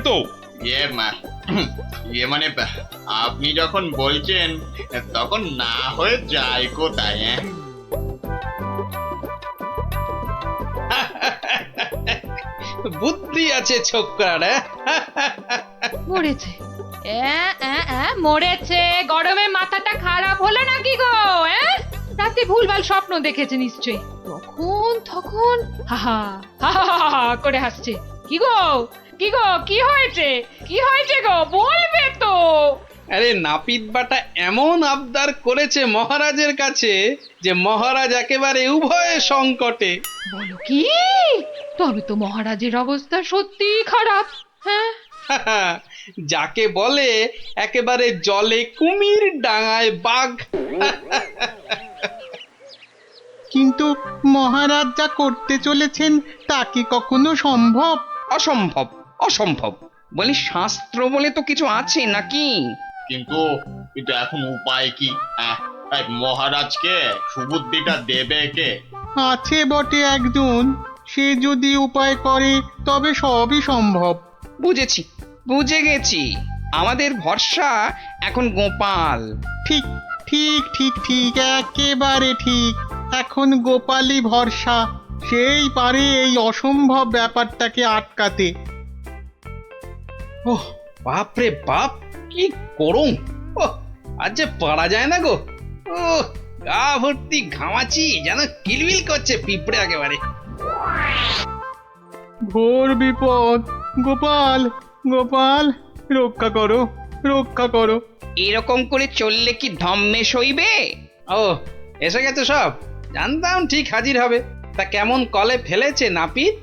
তো ইয়ে মা ইয়ে মানে আপনি যখন বলছেন তখন না হয়ে যায় কোথায়? বুদ্ধি আছে ছোকরার। মরেছে মরেছে। গরমে মাথাটা খারাপ হলো নাকি গো? রাতে ভুলভাল স্বপ্ন দেখেছে নিশ্চয়ই। তখন হাহা হাহা করে হাসছে। কি গো কি হয়েছে? কি হয়েছে গো, বলবে তো? আরে নাপিত বাটা এমন আবদার করেছে মহারাজের কাছে যে মহারাজ একেবারে উভয় সংকটে। বলো কি? তবে তো মহারাজের অবস্থা সত্যি খারাপ। হ্যাঁ, যাকে বলে একেবারে জলে কুমির ডাঙায় বাঘ। কিন্তু মহারাজ যা করতে চলেছেন তা কি কখনো সম্ভব? অসম্ভব, অসম্ভব। বলি শাস্ত্র বলে তো কিছু আছে নাকি? কিন্তু কিন্তু এখন উপায় কি? এই মহারাজকে সুবুদ্ধিটা দেবে কে? আছে বটে একজন, সে যদি উপায় করে তবে সবই সম্ভব। বুঝেছি, বুঝে গেছি। আমাদের ভরসা এখন গোপাল। ঠিক ঠিক ঠিক ঠিক, একেবারে ঠিক। এখন গোপালই ভরসা, সেই পারে এই অসম্ভব ব্যাপারটাকে আটকাতে। ওহ বাপরে বাপ, কি গরম! ওহ, আজ যে পারা যায় না গো। ও গা ভর্তি ঘামাচি, যেন কিলবিল করছে পিঁপড়ে একেবারে। ঘোর বিপদ। গোপাল গোপাল, রক্ষা করো, রক্ষা করো। এরকম করে চললে কি ধম্মে সইবে? ও এসে গেছে সব, জানতাম ঠিক হাজির হবে। তা কেমন কলে ফেলেছে নাপিত?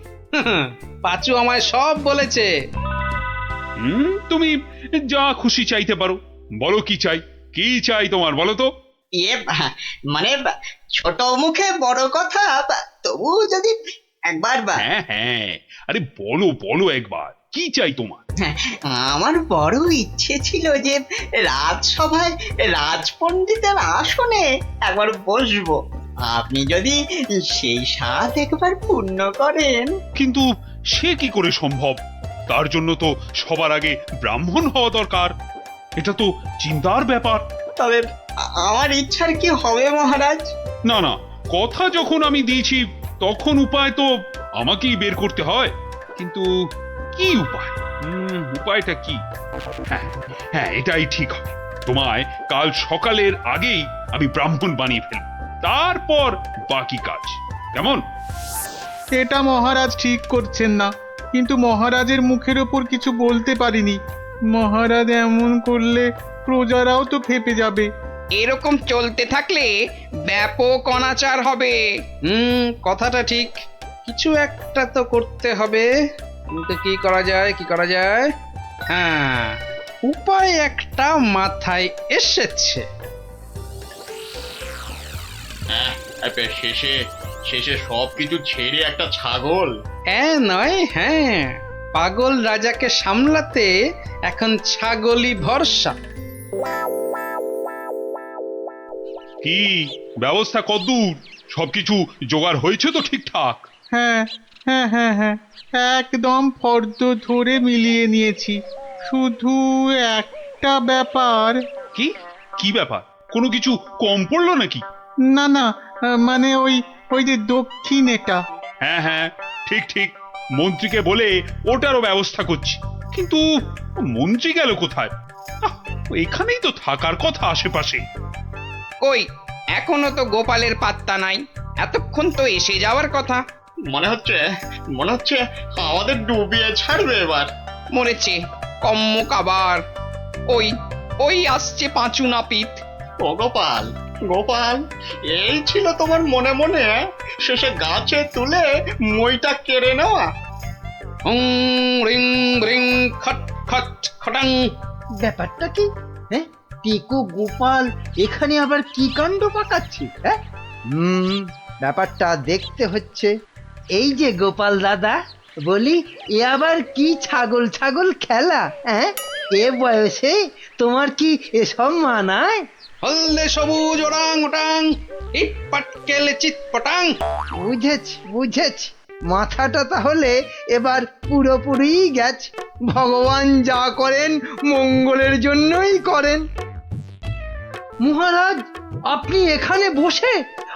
পাঁচু আমায় সব বলেছে। তুমি যা খুশি চাইতে পারো। বলো কি চাই, কি চাই তোমার, বলো তো। ইয়ে মানে ছোট মুখে বড় কথা, তবু যদি একবার হ্যাঁ হ্যাঁ, আরে বলো বলো একবার, কি চাই তোমার? আমার বড় ইচ্ছে ছিল যে রাজসভায় রাজপণ্ডিতের আসনে একবার বসবো। আপনি যদি সেই স্বাদ একবার পূর্ণ করেন। কিন্তু সে কি করে সম্ভব? তার জন্য তো সবার আগে ব্রাহ্মণ হওয়া দরকার। এটা তো চিন্তার ব্যাপার। তবে আমার ইচ্ছার কি হবে মহারাজ? না না, কথা যখন আমি দিয়েছি তখন উপায় তো আমাকেই বের করতে হয়। কিন্তু কি উপায়? উপায়টা কি? হ্যাঁ হ্যাঁ, এটাই ঠিক হবে। তোমায় কাল সকালের আগেই আমি ব্রাহ্মণ বানিয়ে ফেলব, তারপর বাকি কাজ। কেমন? এটা মহারাজ ঠিক করছেন না, কিন্তু মহারাজের মুখের ওপর কিছু বলতে পারিনি। মহারাজ এমন করলে প্রজারাও তো ফেপে যাবে। এরকম চলতে থাকলে ব্যাপক অনাচার হবে। কথাটা ঠিক। কিছু একটা তো করতে হবে, কিন্তু কি করা যায়, কি করা যায়? হ্যাঁ, উপায় একটা মাথায় এসেছে। শেষে শেষে সবকিছু ছেড়ে একটা ছাগল? হ্যাঁ নয়, হ্যাঁ, পাগল রাজাকে সামলাতে এখন ছাগলই ভরসা। কি ব্যবস্থা কদ্দূর? সবকিছু জোগাড় হয়েছে তো ঠিকঠাক? হ্যাঁ হ্যাঁ হ্যাঁ হ্যাঁ, একদম ফর্দ ধরে মিলিয়ে নিয়েছি। শুধু একটা ব্যাপার। কি কি ব্যাপার? কোনো কিছু কম পড়লো নাকি? না না, মানে ওই ওই যে দক্ষিণ এটা। হ্যাঁ হ্যাঁ, ঠিক ঠিক, মন্ত্রীকে বলে ওটারও ব্যবস্থা করছি। কিন্তু মন্ত্রী গেল কোথায়? আহ, এখানেই তো থাকার কথা আশেপাশে। কই, এখনো তো গোপালের পাত্তা নাই। এতক্ষণ তো এসে যাওয়ার কথা। মনে হচ্ছে আমাদের ডুবিয়ে ছাড়বে এবার। মরেছে কম্মক আবার। ওই ওই আসছে পাঁচু নাপিত। ও গোপাল, গোপাল, এই ছিল তোমার মনে মনে শেষে গাছে তুলে মইটা কেড়ে নেওয়া? হুং রিং রিং খট খট খটাং। ব্যাপারটা কি? হ্যাঁ, টিকু গোপাল এখানে আবার কি কাণ্ড পাকাচ্ছি? হ্যাঁ, ব্যাপারটা দেখতে হচ্ছে। এই যে গোপাল দাদা, বলি এ আবার কি ছাগল ছাগল খেলা? হ্যাঁ, এ বয়সে তোমার কি এসব মানায়? হলদে সবুজ ওরাং ওটাং, ইট পাটকেল চিৎ পটাং। বুঝেছি বুঝেছি, মাথাটা তাহলে এবার পুরোপুরি গেছে। ভগবান যা করেন মঙ্গলের জন্যই করেন। মহারাজ, আপনি এখানে বসে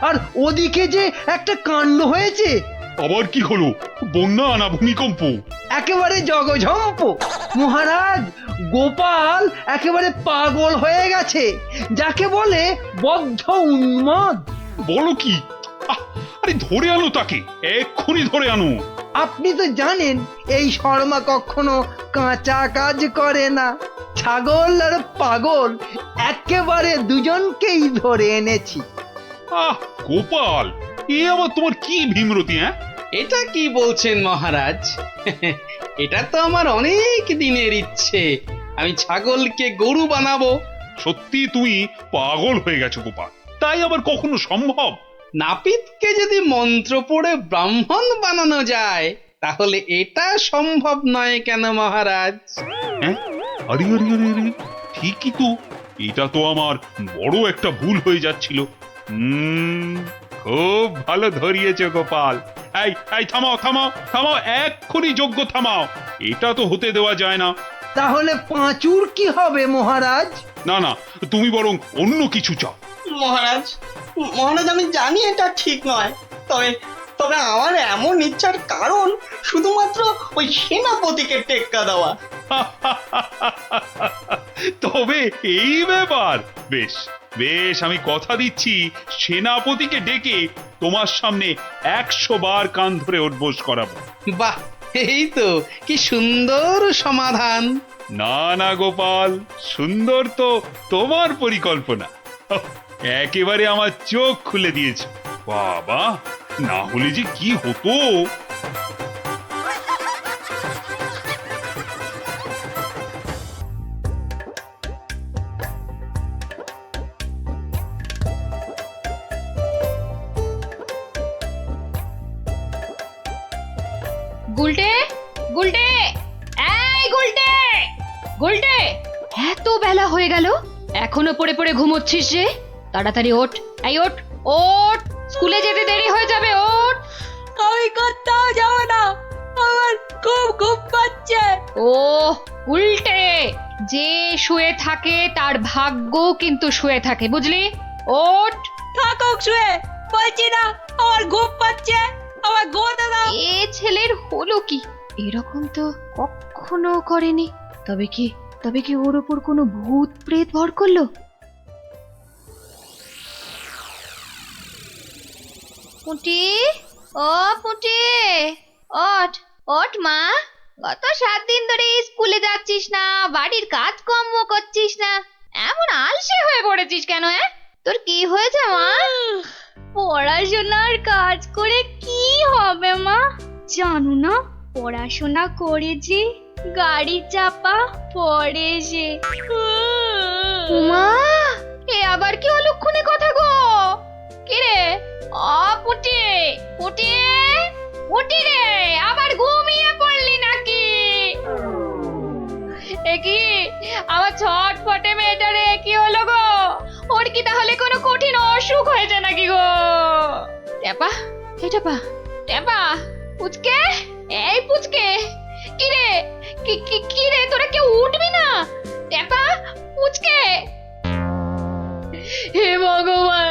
আর ওদিকে যে একটা কাণ্ড হয়েছে, আবার কি হলো? বন্যা না ভূমিকম্প? একেবারে জগঝম্প। মহারাজ, গোপাল একেবারে পাগল হয়ে গেছে, যাকে বলে বদ্ধ উন্মাদ। বলো কি? আরে ধরে আনো তাকে, এক্ষুনি ধরে আনো। আপনি তো জানেন এই শর্মা কখনো কাঁচা কাজ করে না। ছাগল আর পাগল একেবারে দুজনকেই ধরে এনেছি। গোপাল, এ আবার তোমার কি ভীমরতি? এটা কি বলছেন মহারাজ? এটা তো আমার অনেক দিনের ইচ্ছে, আমি ছাগলকে গরু বানাবো। সত্যি তুমি পাগল হয়ে গেছো গোপাল, তাই আবার কখনো সম্ভব? নাপিতকে যদি মন্ত্র পড়ে ব্রাহ্মণ বানানো যায়, তাহলে এটা সম্ভব নয় কেন মহারাজ? আরে আরে আরে আরে, ঠিকই তো, এটা তো আমার বড় একটা ভুল হয়ে যাচ্ছিল। খুব ভালো ধরিয়েছো গোপাল। এই এই থামাও থামাও থামাও, এক্ষুনি যজ্ঞ থামাও, এটা তো হতে দেওয়া যায় না। তাহলে পাঁচুর কি হবে মহারাজ? না না, তুমি বরং অন্য কিছু চাও। মহারাজ, মহারাজ আমি জানি এটা ঠিক নয়, তবে তবে আমার এমন ইচ্ছার কারণ শুধুমাত্র ওই সেনাপতিকে টেক্কা দেওয়া। তবে এই ব্যাপার, বেশ বেশ, আমি কথা দিচ্ছি সেনাপতিকে ডেকে তোমার সামনে 100 বার কান ধরে উঠবোস করাবো। বাহ, এই তো কি সুন্দর সমাধান। না না গোপাল, সুন্দর তো তোমার পরিকল্পনা। একেবারে আমার চোখ খুলে দিয়েছে। বাবা, না হলে যে কি হতো। গুলটে, গুলটে, এই গুলটে, গুলটে, এত বেলা হয়ে গেল, এখনো পড়ে পড়ে ঘুমোচ্ছিস যে? তাড়াতাড়ি ওঠ, এই ওঠ, ওঠ, স্কুলে যেতে দেরি হয়ে যাবে, ওঠ। আমি কোথাও যাব না, আমার খুব ঘুম পাচ্ছে। ও উল্টে, যে শুয়ে থাকে তার ভাগ্য কিন্তু শুয়ে থাকে, বুঝলি? ওঠ। থাকুক শুয়ে, বলছি না আমার ঘুম পাচ্ছে, আমার ঘুমোতে দাও। এ ছেলের হলো কি? এরকম তো কখনো করেনি। তবে কি ওর ওপর কোনো ভূত প্রেত ভর করলো? পুঁটি, ও পুঁটি, ওঠ, ওঠ মা। গত 7 দিন ধরে স্কুলে যাচ্ছিস না, বাড়ির কাজকর্ম করছিস না, এমন আলসে হয়ে পড়েছিস কেন? তোর কি হয়েছে মা? পড়াশোনার কাজ করে কি হবে মা? জানো না, পড়াশোনা করে যে গাড়ি চাপা পড়ে যে। মা, এ আবার কি অলক্ষণে কথা গো? কি রে? পুটি, পুটি, পুটি রে, আবার ঘুমিয়ে পড়লি নাকি? এ কি আমার ছটফটে মেয়েটা রে, কি হলো গো? ওর কি তাহলে কোনো কঠিন অসুখ হয়েছে নাকি গো? টেপা, এই টেপা, টেপা, পুচকে, এই পুচকে, কি রে, কি রে, তোরা কেউ উঠবি না? টেপা, পুচকে, হে ভগবান।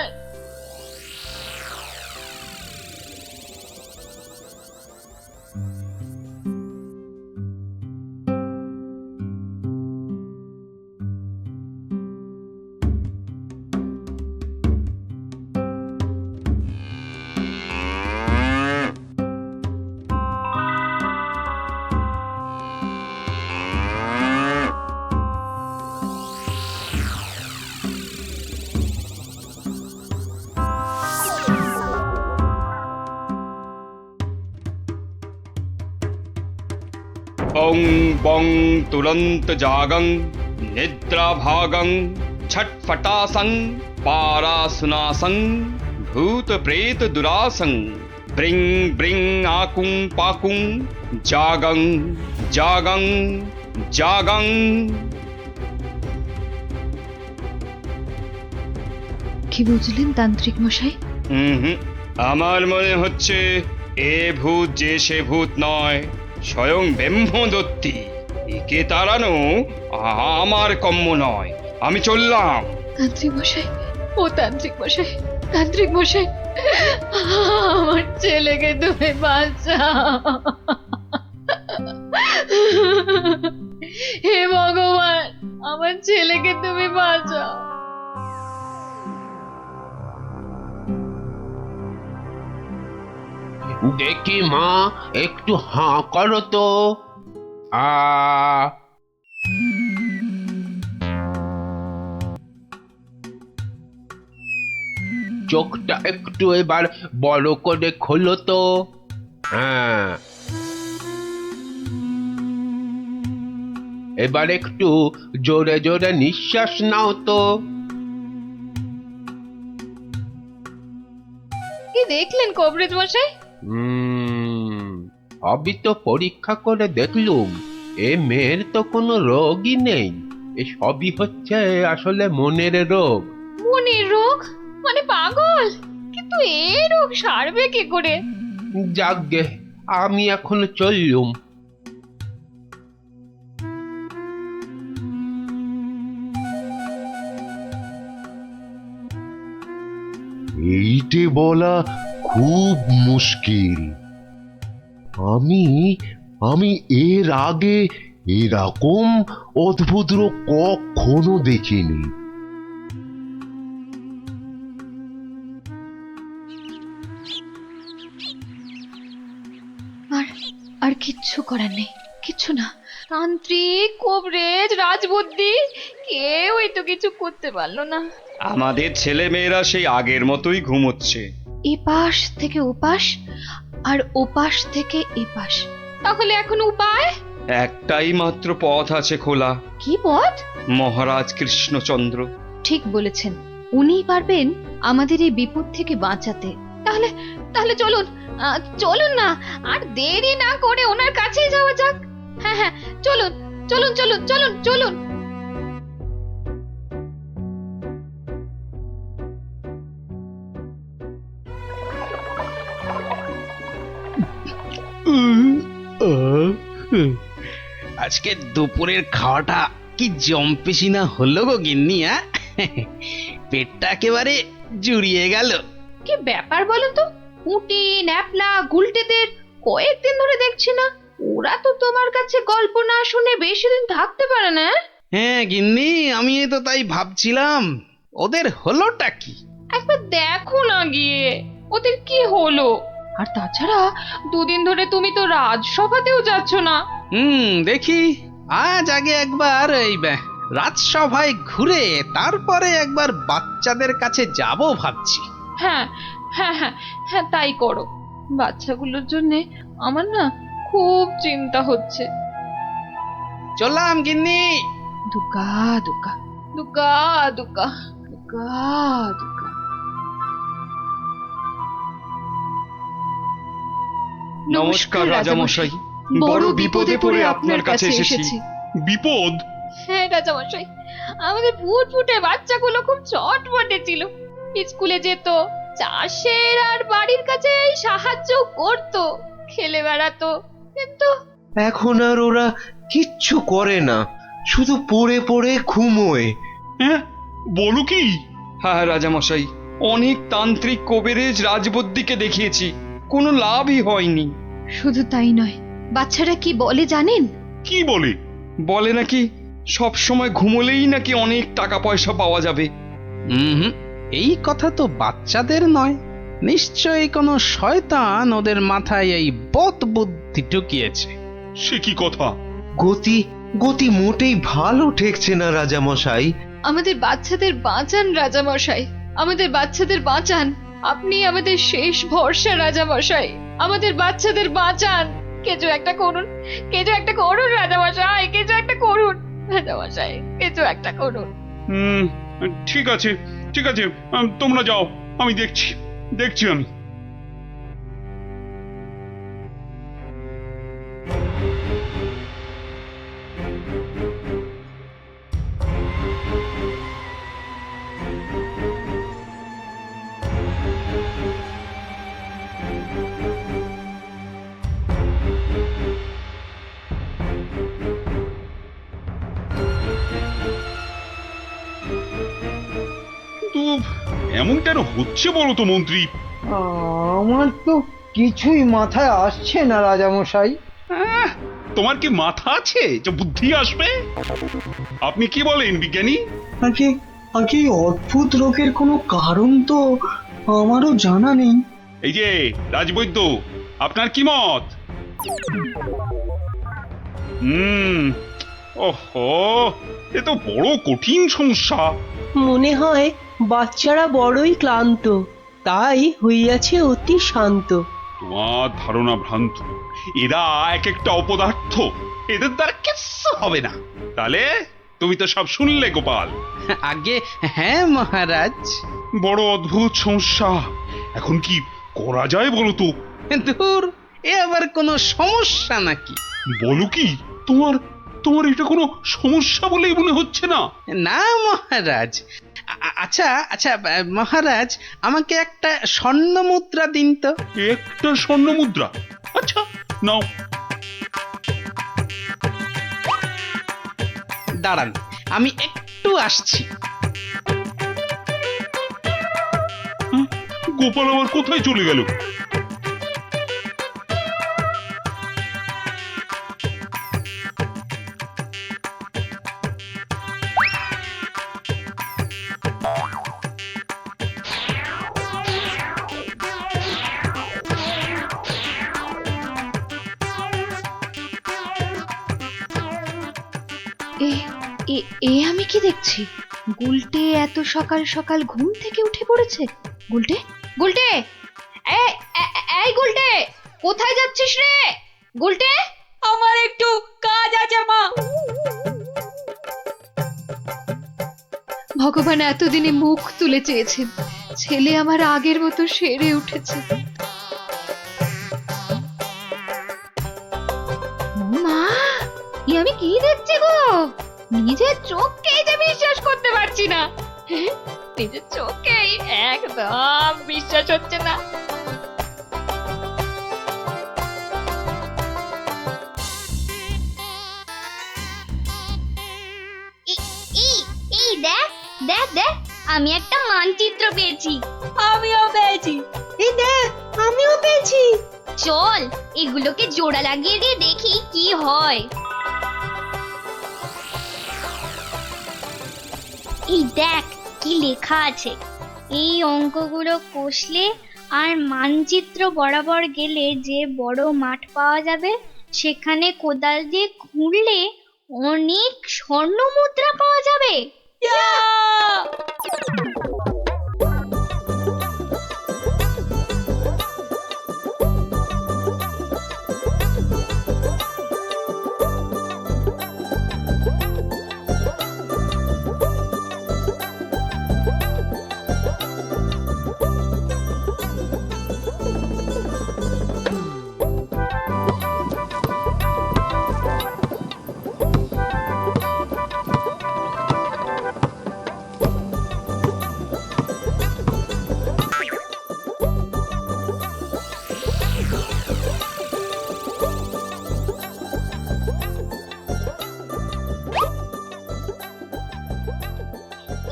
ওং বং তুরন্ত জাগং নিদ্রাভাগং ছটফটাসং পারাসুনাসং ভূত প্রেত দুরাসং ব্রিং ব্রিং আকুং পাকুং জাগং জাগং জাগং। কি বুঝলেন তান্ত্রিক মশাই? আমার মনে হচ্ছে এ ভূত যে সে ভূত নয়, স্বয়ং ব্রহ্মদত্তী। একে তাড়ানো আমার কম্য নয়। আমি চললাম। তান্ত্রিক মশাই, ও তান্ত্রিক মশাই, তান্ত্রিক মশাই, আমার ছেলেকে তুমি বাঁচাও। হে ভগবান, আমার ছেলেকে তুমি বাঁচাও। দেখি মা, একটু হাঁ করো তো। আ চোখটা একটু এবার বড় করে খোলো তো। হ্যাঁ, এবার একটু জোরে জোরে নিঃশ্বাস নাও তো। কি দেখলেন কবরেজ মশাই? সবই তো পরীক্ষা করে দেখলুম, এ মেয়ের তো কোনো রোগই নেই। এ সবই হচ্ছে আসলে মনের রোগ। মনের রোগ মানে পাগল? কিন্তু এই রোগ সারবে কি করে? যাকগে, আমি এখন চললুম। এইটে বলা খুব মুশকিল। আমি আমি এর আগে এরকম অদ্ভুত রোগ কখনো দেখিনি। আর কিচ্ছু করার নেই, কিচ্ছু না। তান্ত্রিক, কবরেজ, রাজবুদ্ধি কেউই তো কিছু করতে পারলো না। আমাদের ছেলে মেয়েরা সেই আগের মতোই ঘুমোচ্ছে। এপাশ থেকে ওপাশ আর ওপাশ থেকে এপাশ। তাহলে এখন উপায়? একটাই মাত্র পথ আছে খোলা, কি পথ? মহারাজ কৃষ্ণচন্দ্র। ঠিক বলেছেন, উনিই পারবেন আমাদের এই বিপদ থেকে বাঁচাতে। তাহলে তাহলে চলুন, চলুন না, আর দেরি না করে ওনার কাছেই যাওয়া যাক। হ্যাঁ হ্যাঁ, চলুন চলুন চলুন চলুন চলুন। আজকে দুপুরের খাওয়াটা কি জম্পেশি না হলো গো গিন্নি? পেটটা একেবারে জুড়িয়ে গেল। কি ব্যাপার বলুন তো? পুঁটি, ন্যাপলা, গুলটেদের কয়েকদিন ধরে দেখছি না। ওরা তো তোমার কাছে গল্প না শুনে বেশি দিন থাকতে পারে না। হ্যাঁ গিন্নি, আমি তো তাই ভাবছিলাম, ওদের হলোটা কি? একবার দেখো না গিয়ে ওদের কি হলো। আর তাছাড়া দুদিন ধরে তুমি তো রাজসভাতেও যাচ্ছ না। দেখি আজ আগে একবার এই রাজসভায় ঘুরে তারপরে একবার বাচ্চাদের কাছে যাব ভাবছি। হ্যাঁ হ্যাঁ হ্যাঁ হ্যাঁ, তাই করো। বাচ্চাগুলোর জন্য আমার না খুব চিন্তা হচ্ছে। চললাম গিন্নি। দুর্গা দুর্গা দুর্গা দুর্গা দুর্গা দুর্গা। নমস্কার রাজামশাই, বড় বিপদে পড়ে আপনার কাছে এসেছি। বিপদ? হ্যাঁ রাজামশাই, আমাদের ফুটফুটে বাচ্চাগুলো খুব চটপটে ছিল। স্কুলে যেত, চাষের আর বাড়ির কাছে সাহায্য করতো, খেলে বেড়াতো, কিন্তু এখন আর ওরা কিচ্ছু করে না, শুধু পড়ে পড়ে ঘুমোয়। হ্যাঁ, বলো কি? হ্যাঁ রাজামশাই, অনেক তান্ত্রিক, কবিরাজ, রাজবুদ্ধিকে দেখিয়েছি, কোনো লাভই হয়নি। শুধু তাই নয়, বাচ্চারা কি বলে জানেন? কি বলে? বলে নাকি সব সময় ঘুমোলেই নাকি অনেক টাকা পয়সা পাওয়া যাবে। এই কথা তো বাচ্চাদের নয়, নিশ্চয়ই কোনো শয়তান ওদের মাথায় এই বদ বুদ্ধি ঢুকিয়েছে। সে কি কথা? গতি গতি মোটেই ভালো ঠেকছে না রাজামশাই। আমাদের বাচ্চাদের বাঁচান রাজামশাই, আমাদের বাচ্চাদের বাঁচান। আপনি আমাদের শেষ ভরসা রাজামশাই, আমাদের বাচ্চাদের বাঁচান। কিছু একটা করুন, কিছু একটা করুন রাজামশাই, কিছু একটা করুন রাজামশাই, কিছু একটা করুন। ঠিক আছে ঠিক আছে, তোমরা যাও, আমি দেখছি দেখছি আমি। কিন্তু এমন কেন হচ্ছে বলো তো মন্ত্রী? আমার তো কিছুই মাথায় আসছে না রাজামশাই। আহ, তোমার কি মাথা আছে যে বুদ্ধি আসবে? আপনি কি বলেন বিজ্ঞানী? আগে আগে এই অদ্ভুত রোগের কোনো কারণ তো আমারও জানা নেই। এই যে রাজবৈদ্য, আপনার কি মত? ওহো, এ তো বড় কঠিন সমস্যা। মনে হয় বাচ্চারা বড়ই ক্লান্ত, তাই হইয়াছে অতি শান্ত। তোমার ধারণা ভ্রান্ত। এরা এক একটা অপদার্থ, এদের দ্বারা কিচ্ছু হবে না। তাহলে তুমি তো সব শুনলে গোপাল। আগে হ্যাঁ মহারাজ। বড় অদ্ভুত সমস্যা, এখন কি করা যায় বলো তো? দূর, এ আবার কোনো সমস্যা নাকি? বলো কি, তোমার তোমার এটা কোনো সমস্যা বলেই মনে হচ্ছে না? না মহারাজ। আচ্ছা আচ্ছা মহারাজ, আমাকে একটা স্বর্ণ মুদ্রা দিন তো। একটা স্বর্ণ মুদ্রা? আচ্ছা নাও। দাঁড়ান, আমি একটু আসছি। গোপাল আবার কোথায় চলে গেল? এ আমি কি দেখছি? গুলটে এত সকাল সকাল ঘুম থেকে উঠে পড়েছে। গুলটে, গুলটে, এই গুলটে, কোথায় যাচ্ছিস রে? গুলটে, আমার একটু কাজ আছে মা। ভগবান এতদিনে মুখ তুলে চেয়েছেন, ছেলে আমার আগের মতো সেরে উঠেছে। মা, আমি কি দেখছি গো? নিজের চোখকেই যে বিশ্বাস করতে পারছি না। নিজের চোখকেই একদম বিশ্বাস হচ্ছে না। এই দেখ দেখ দেখ, আমি একটা মানচিত্র পেয়েছি। আমিও পেয়েছি। এই দেখ, আমিও পেয়েছি। চল এগুলোকে জোড়া লাগিয়ে দিয়ে দেখি কি হয়। এই দেখ কি লেখা আছে। এই অঙ্কগুলো কষলে আর মানচিত্র বরাবর গেলে যে বড় মাঠ পাওয়া যাবে, সেখানে কোদাল দিয়ে খুঁড়লে অনেক স্বর্ণ মুদ্রা পাওয়া যাবে।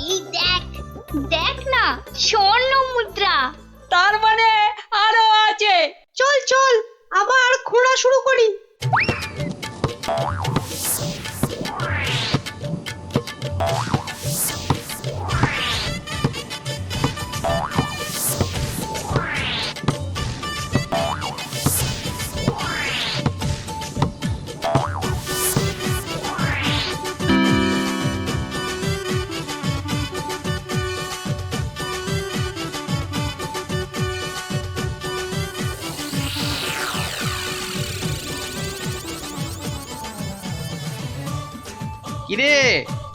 এই দেখ দেখ না, স্বর্ণ মুদ্রা। তার মানে আরো আছে। চল চল, আবার খোঁড়া শুরু করি। কিরে,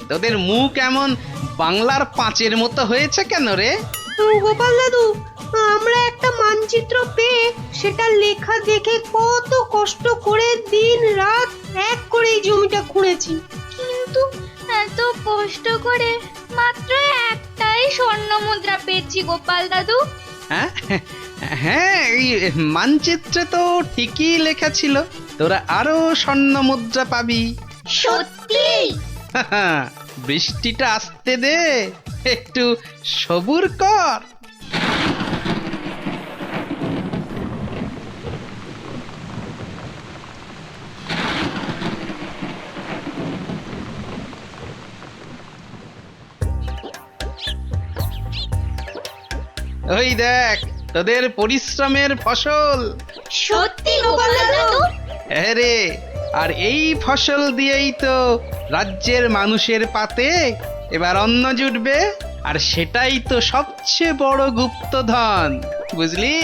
তোদের মুখ এমন বাংলার পাঁচের মতো হয়েছে কেন রে? গোপাল দাদু, আমরা একটা মানচিত্র পেয়ে সেটা লেখা দেখে কত কষ্ট করে দিন রাত এক করে এই জমিটা খুঁড়েছি। কিন্তু এত কষ্ট করে মাত্র একটাই স্বর্ণ মুদ্রা পেয়েছি গোপাল দাদু। হ্যাঁ হ্যাঁ, এই মানচিত্রে তো ঠিকই লেখা ছিল তোরা আরো স্বর্ণ মুদ্রা পাবি। সত্যি? বৃষ্টিটা আসতে দে, একটু সবুর কর। ওই দেখ তোদের পরিশ্রমের ফসল। সত্যি গোপাল দাদু? হ্যাঁ রে, আর এই ফসল দিয়েই তো রাজ্যের মানুষের পাতে এবার অন্ন জুটবে, আর সেটাই তো সবচেয়ে বড় গুপ্তধন, বুঝলি?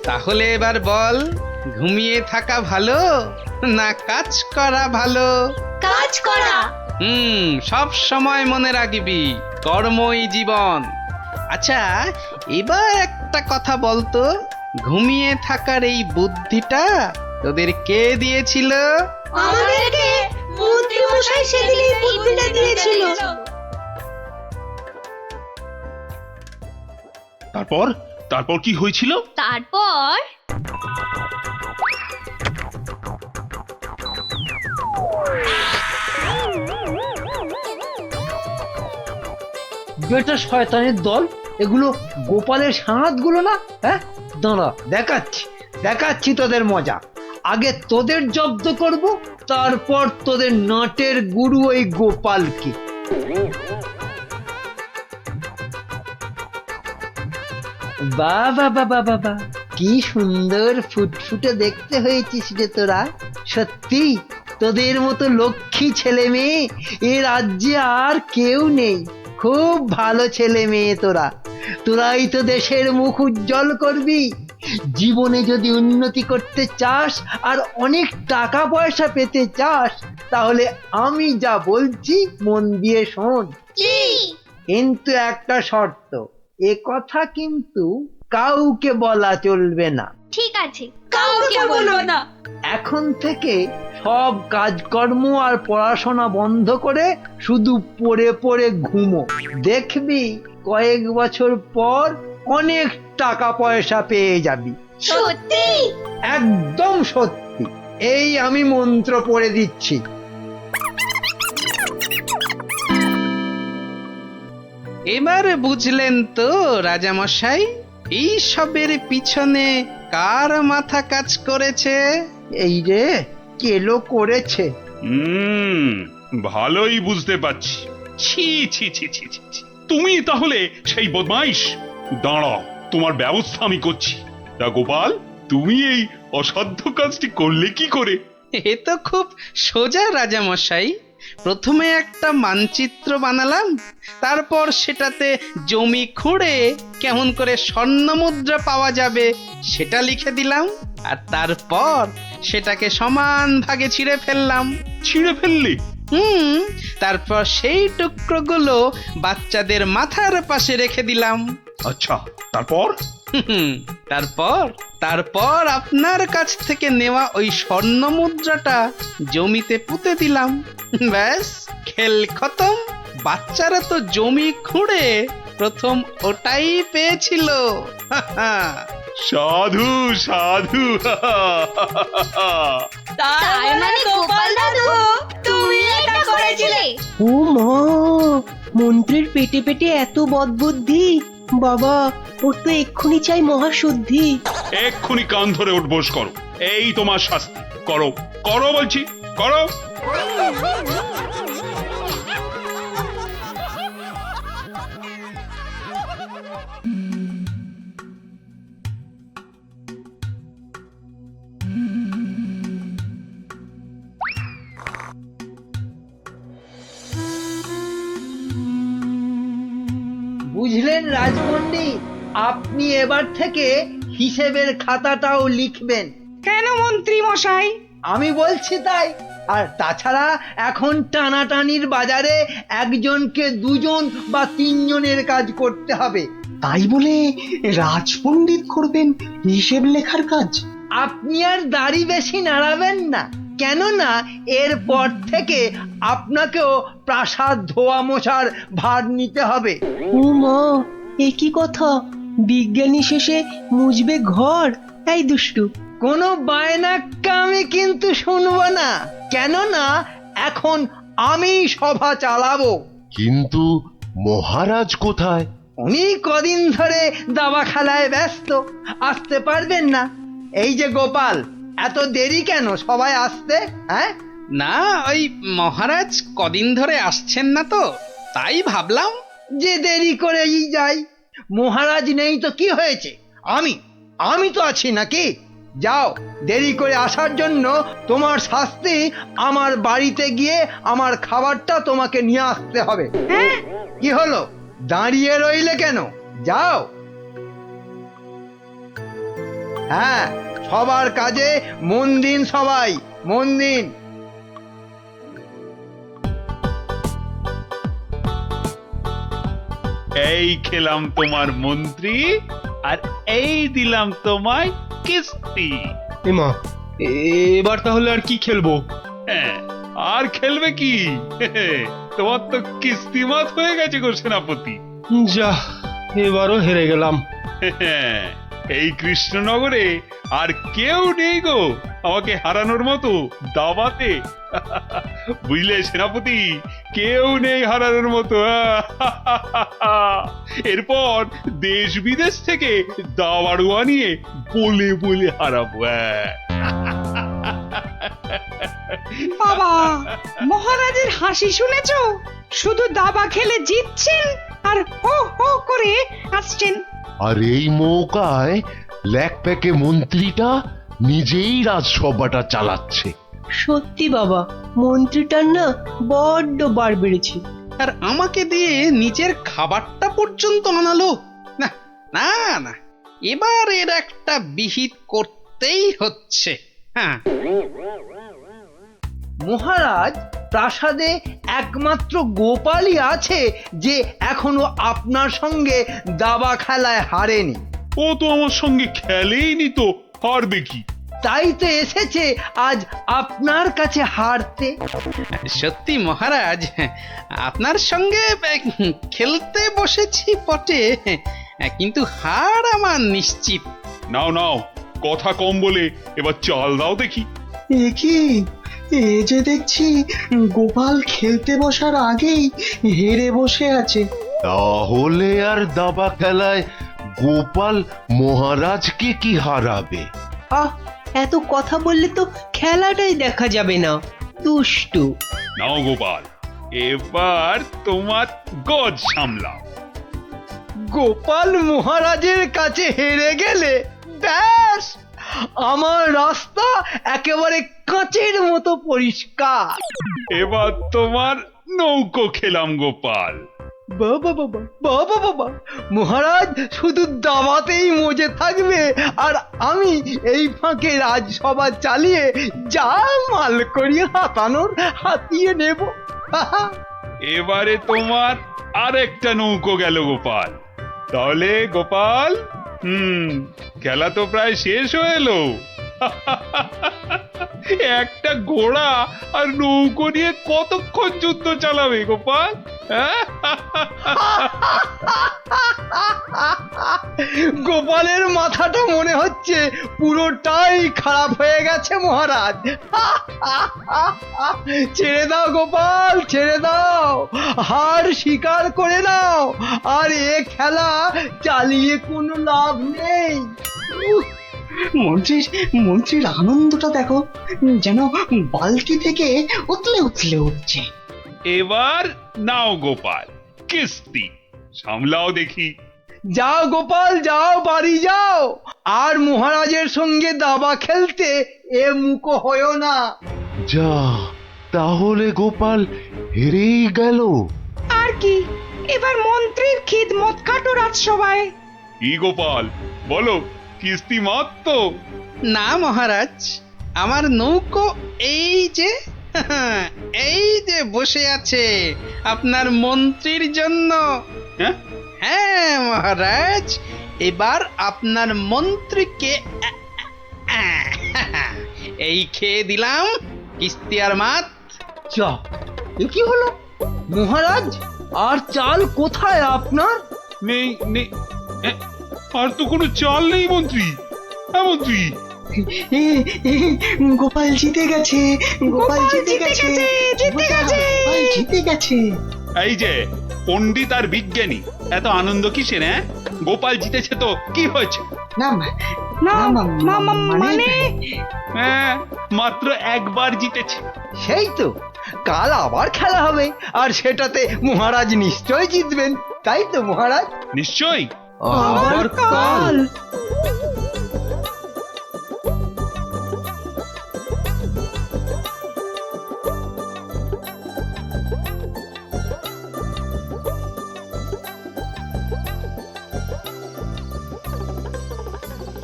তাহলে এবার বল, ঘুমিয়ে থাকা ভালো না কাজ করা ভালো? কাজ করা। সব সময় মনে রাখবি, কর্মই জীবন। আচ্ছা, এবার একটা কথা বলতো, ঘুমিয়ে থাকার এই বুদ্ধিটা তোদের কে দিয়েছিল? আমাদেরকে মন্ত্রী মশাই সেদিনই বুদ্ধিটা দিয়েছিল। তারপর তারপর কি হয়েছিল? তারপর বেটা শয়তানের দল, এগুলো গোপালের সাঁতগুলো না? হ্যাঁ, দাঁড়া দেখাচ্ছি দেখাচ্ছি তোদের মজা। আগে তোদের জব্দ করব, তারপর তোদের নাটের গুরু ওই গোপালকে। বাবা বাবা বাবা, কি সুন্দর ফুটফুটে দেখতে হয়েছিস রে তোরা। সত্যি তোদের মতো লক্ষ্মী ছেলে মেয়ে এ রাজ্যে আর কেউ নেই। খুব ভালো ছেলে মেয়ে তোরা, তোরাই তো দেশের মুখ উজ্জ্বল করবি। জীবনে যদি উন্নতি করতে চাস আর অনেক টাকা পয়সা পেতে চাস, তাহলে আমি যা বলছি মন দিয়ে শোন। কিন্তু একটা শর্ত, এ কথা কিন্তু কাউকে বলা চলবে না। ঠিক আছে, কাউকে বলো না। এখন থেকে সব কাজকর্ম আর পড়াশোনা বন্ধ করে শুধু পড়ে পড়ে ঘুমো। দেখবি কয়েক বছর পর অনেক টাকা পয়সা পেয়ে যাবি। সত্যি? একদম সত্যি। এই আমি মন্ত্র পড়ে দিচ্ছি। এবার বুঝলেন তো রাজামশাই, এই সবের পিছনে কার মাথা কাজ করেছে? এই রে, কেলো করেছে। ভালোই বুঝতে পারছি। ছি ছি ছি ছি ছি ছি। তুমি তাহলে সেই বদমাইশ। দাঁড়াও, তোমার ব্যবস্থা আমি করছি। তা গোপাল, তুমি এই অসাধ্য কাজটি করলে কি করে? এ তো খুব সোজা রাজামশাই। প্রথমে একটা মানচিত্র বানালাম, তারপর সেটাতে জমি খুঁড়ে কেমন করে স্বর্ণমুদ্রা পাওয়া যাবে সেটা লিখে দিলাম, আর তারপর সেটাকে সমান ভাগে ছিঁড়ে ফেললাম। ছিঁড়ে ফেললে? তারপর সেই টুকরোগুলো বাচ্চাদের মাথার পাশে রেখে দিলাম। আচ্ছা, তারপর? তারপর তারপর আপনার কাছ থেকে নেওয়া ওই স্বর্ণ মুদ্রাটা জমিতে পুঁতে দিলাম। ব্যাস, খেল খতম। বাচ্চারা তো জমি খুঁড়ে প্রথম ওটাই পেয়েছিল। সাধু সাধু। তার মানে গোপাল দাদু তুমি এটা করেছিলে? ও মা, মন্ত্রীর পেটে পেটে এত বদবুদ্ধি! বাবা, ওর তো এক্ষুনি চাই মহাশুদ্ধি। এক্ষুনি কান ধরে উঠবোস করো, এই তোমার শাস্তি। করো করো বলছি, করো। বুঝলেন রাজপণ্ডিত, আপনি এবার থেকে হিসেবের খাতাটাও লিখবেন। কেন মন্ত্রী মশাই? আমি বলছি তাই। আর তাছাড়া এখন টানাটানির বাজারে একজনকে দুজন বা তিনজনের কাজ করতে হবে। তাই বলে রাজপণ্ডিত করবেন হিসেব লেখার কাজ? আপনি আর দাড়ি বেশি নাড়াবেন না, কেননা এরপর থেকে আপনাকেও প্রাসাদ ধোয়া মোছার ভার নিতে হবে। ও মা, এ কি কথা! বিজ্ঞানী শেষে মুছবে ঘর? এই দুষ্টু, কোনো বায়না আমি কিন্তু শুনবো না, কেননা এখন আমি সভা চালাবো। কিন্তু মহারাজ কোথায়? উনি কদিন ধরে দাবা খেলায় ব্যস্ত, আসতে পারবেন না। এই যে গোপাল, এত দেরি কেন সবাই আসতে? হ্যাঁ, না ওই মহারাজ কদিন ধরে আসছেন না তো, তাই ভাবলাম। যে দেরি করেই যাই, মহারাজ নেই তো কি হয়েছে, আমি তো আছি নাকি? যাও, দেরি করে আসার জন্য তোমার শাস্তি আমার বাড়িতে গিয়ে আমার খাবারটা তোমাকে নিয়ে আসতে হবে। কি হলো, দাঁড়িয়ে রইলে কেন? যাও। হ্যাঁ, সবার কাজে মন দিন, সবাই মন দিন। এই খেলাম তোমার মন্ত্রী, আর এই দিলাম তোমায় কিস্তি। এমা, এবার তাহলে আর কি খেলবো? হ্যাঁ, আর খেলবে কি? তোমার তো কিস্তিমাত হয়ে গেছে গো সেনাপতি। যা, এবারও হেরে গেলাম। এই কৃষ্ণনগরে আর কেউ নেই গো আমাকে হারানোর মতো দাবাতে। বুঝলে সেনাপতি, কেউ নেই হারানোর মতো। এরপর দেশ বিদেশ থেকে দাবাড়ুয়া নিয়ে বলে বলে হারাবো। বাবা, মহারাজের হাসি শুনেছো? শুধু দাবা খেলে জিতছেন আর হো হো করে হাসছেন। আর এই মৌকায় ল্যাকপ্যাকে মন্ত্রীটা নিজেই রাজসভাটা চালাচ্ছে। সত্যি বাবা, মন্ত্রীটার না বড্ড বার বেড়েছে। আর আমাকে দিয়ে নিজের খাবারটা পর্যন্ত আনালো। না না না, এবার এর একটা বিহিত করতেই হচ্ছে। হ্যাঁ, মহারাজ, প্রাসাদে একমাত্র গোপালই আছে যে এখনো আপনার সঙ্গে দাবা খেলায় হারেনি। ও তো আমার সঙ্গে খেলেইনি, তো হারবে কি? তাই তো এসেছে আজ আপনার কাছে হারতে। সত্যি মহারাজ, আপনার সঙ্গে খেলতে বসেছি বটে, কিন্তু হার আমার নিশ্চিত। নাও নাও, কথা কম বলে এবার চাল দাও দেখি। কি এ যে দেখছি গোপাল খেলতে বসার আগেই হেরে বসে আছে। তাহলে আর দাবা খেলায় গোপাল মহারাজকে কি হারাবে? আহ, এত কথা বললে তো খেলাটাই দেখা যাবে না। দুষ্টু। নাও গোপাল, এবার তোমার গজ সামলাও। গোপাল মহারাজের কাছে হেরে গেলে ব্যাস, আমার রাস্তা একেবারে কাঁচের মতো পরিষ্কার। এবার তোমার নৌকো খেলাম গোপাল। বাবা বাবা বাবা বাবা, মহারাজ শুধু দাবাতেই মজে থাকবে, আর আমি এই ফাঁকে রাজসভা চালিয়ে যা মাল করিয়ে হাতিয়ে নেব। এবারে তোমার আরেকটা নৌকো গেল গোপাল। তাহলে গোপাল, খেলা তো প্রায় শেষ হয়ে এলো। একটা ঘোড়া আর নৌকো নিয়ে কতক্ষণ যুদ্ধ চালাবে গোপাল? গোপালের মাথাটা মনে হচ্ছে পুরোটাই খারাপ হয়ে গেছে মহারাজ। ছেড়ে দাও গোপাল, ছেড়ে দাও, হার স্বীকার করে নাও, আর এ খেলা চালিয়ে কোনো লাভ নেই। মন্ত্রীর আনন্দটা দেখো, যেন বালতি থেকে উতলে উতলে উঠছে। এবার নাও গোপাল কিস্তি, সামলাও দেখি। যাও গোপাল, যাও, বাড়ি যাও, আর মহারাজের সঙ্গে দাবা খেলতে এ মুখো হয়েও না। যা, তাহলে গোপাল হেরেই গেল। আর কি, এবার মন্ত্রীর খিদমত কাটো রাজসভায়। কি গোপাল, বলো কিস্তি মাত্র? না মহারাজ, আমার নৌকো এই যে এই যে বসে আছে আপনার মন্ত্রীর জন্য। হ্যাঁ মহারাজ, এবার আপনার মন্ত্রীকে এই খেয়ে দিলাম কিস্তি আর মাত। যা, এ কি হলো মহারাজ? আর চাল কোথায় আপনার? নেই নেই, আর তো কোনো চাল নেই মন্ত্রী। হ্যাঁ মন্ত্রী, গোপাল জিতে গেছে, গোপাল জিতে গেছে, গোপাল জিতে গেছে। এই যে পণ্ডিত আর বিজ্ঞানী, এত আনন্দ কিসের? হ্যাঁ, গোপাল জিতেছে তো কি হয়েছে? না মানে হ্যাঁ, মাত্র একবার জিতেছে। সেই তো, কাল আবার খেলা হবে, আর সেটাতে মহারাজ নিশ্চয় জিতবেন, তাই তো মহারাজ? নিশ্চয়ই। আবার কাল?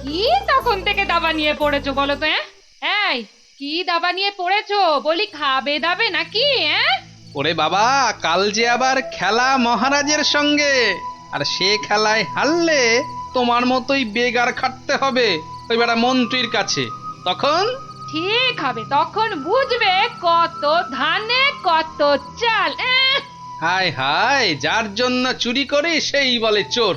কি তখন থেকে দাবা নিয়ে পড়েছো বলো তো? এই কি দাবা নিয়ে পড়েছো? বলি খাবে দাবে নাকি? ওরে বাবা, কাল যে আবার খেলা মহারাজের সঙ্গে, আর সে খেলায় হারলে তোমার মতোই বেগার খাটতে হবে ওই বেটা মন্ত্রীর কাছে। তখন ঠিক হবে, তখন বুঝবে কত ধানে কত চাল। হায় হায়, যার জন্য চুরি করি সেই বলে চোর।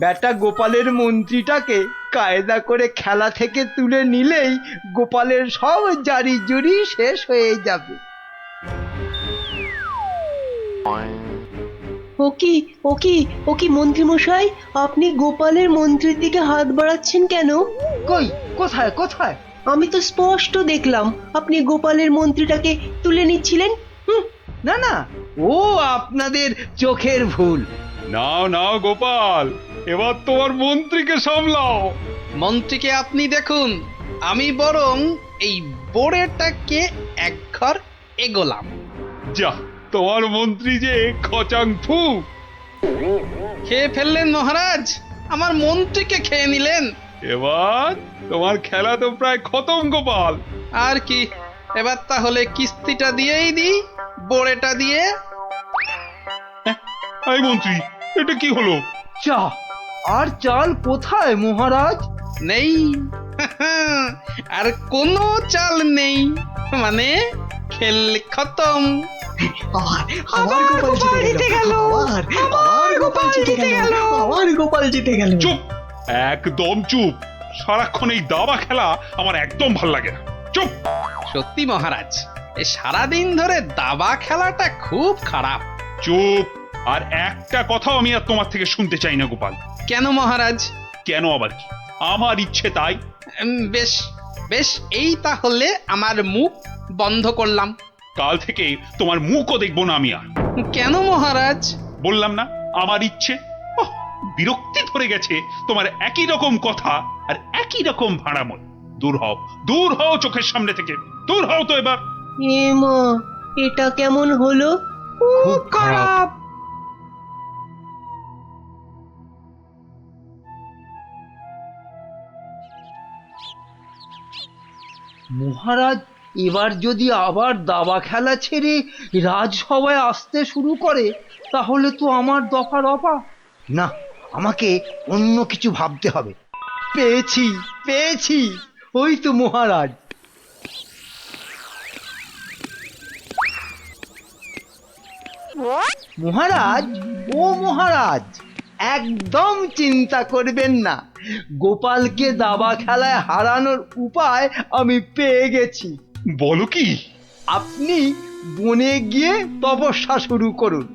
বেটা গোপালের মন্ত্রীটাকে কায়দা করে খেলা থেকে তুলে নিলেই গোপালের সব জারি জুরি শেষ হয়ে যাবে। ও কি মন্ত্রী মশাই, আপনি গোপালের মন্ত্রীর দিকে হাত বাড়াচ্ছেন কেন? কই, কোথায় কোথায়? আমি তো স্পষ্ট দেখলাম আপনি গোপালের মন্ত্রীটাকে তুলে নিচ্ছিলেন। না না, ও আপনাদের চোখের ভুল। নাও নাও গোপাল, এবার তোমার মন্ত্রীকে সামলাও। মন্ত্রীকে আপনি দেখুন, আমি বরং এই বোড়েটাকে এক ঘর এগোলাম। যা, তোমার মন্ত্রী যে খচাং ফু। খেয়ে ফেললেন মহারাজ, আমার মন্ত্রীকে খেয়ে নিলেন। এবার তোমার খেলা তো প্রায় খতম গোপাল। আর কি, এবার তাহলে কিস্তিটা দিয়েই দিই, বোড়েটা দিয়ে। এই মন্ত্রী, এটা কি হলো? চা আর চাল কোথায় মহারাজ? নেই, আর কোনো চাল নেই, মানে খেল খতম। আবার গোপাল জিতে গেল, আবার গোপাল জিতে গেল, আবার গোপাল জিতে গেল। চুপ, একদম চুপ। সারাক্ষণ এই দাবা খেলা আমার একদম ভাল লাগে না। চুপ। সত্যি মহারাজ, এই সারাদিন ধরে দাবা খেলাটা খুব খারাপ। চুপ, আর একটা কথাও আমি আর তোমার থেকে শুনতে চাই না গোপাল। কেন মহারাজ? কেন আবার কি? আমার ইচ্ছে তাই। বেশ বেশ, এই তাহলে আমার মুখ বন্ধ করলাম। কাল থেকে তোমার মুখও দেখবো না আমি আর। কেন মহারাজ? বললাম না, আমার ইচ্ছে। ওহ, বিরক্তি ধরে গেছে তোমার একই রকম কথা আর একই রকম ভাড়াময়। দূর হও, দূর হও চোখের সামনে থেকে, দূর হও তো এবার। এ মা, এটা কেমন হলো? খুব খারাপ। মহারাজ এবার যদি আবার দাবা খেলা ছেড়ে রাজসভায় আসতে শুরু করে তাহলে তো আমার দফা রফা। না, আমাকে অন্য কিছু ভাবতে হবে। পেয়েছি পেয়েছি, ওই তো মহারাজ। মহারাজ, ও মহারাজ, একদম চিন্তা করবেন না, গোপালকে দাবা খেলায় হারানোর উপায় আমি পেয়ে গেছি। বলো কি? আপনি বনে গিয়ে তপস্যা শুরু করুন,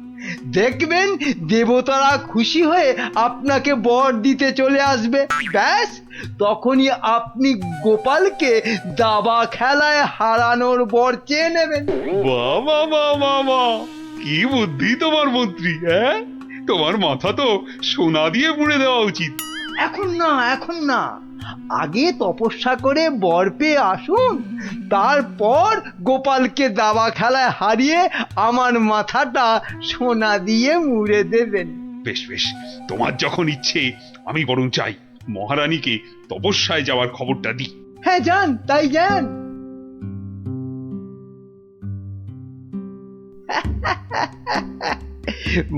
দেখবেন দেবতারা খুশি হয়ে আপনাকে বর দিতে চলে আসবে। ব্যাস, তখনই আপনি গোপালকে দাবা খেলায় হারানোর বর চেয়ে নেবেন। বাবা বাবা বাবা, কি বুদ্ধি তোমার মন্ত্রী! হ্যাঁ, তোমার মাথা তো সোনা দিয়ে মুড়ে দেওয়া উচিত। এখন না, এখন না, আগে তপস্যা করে বর পেয়ে আসুন, তারপর গোপালকে দাবা খেলায় হারিয়ে আমার মাথাটা সোনা দিয়ে মুড়ে দেবেন। বেশ বেশ, তোমার যখন ইচ্ছে, আমি বরং চাই মহারানীকে তপস্যায় যাওয়ার খবরটা দিই। হ্যাঁ, যান, তাই যান।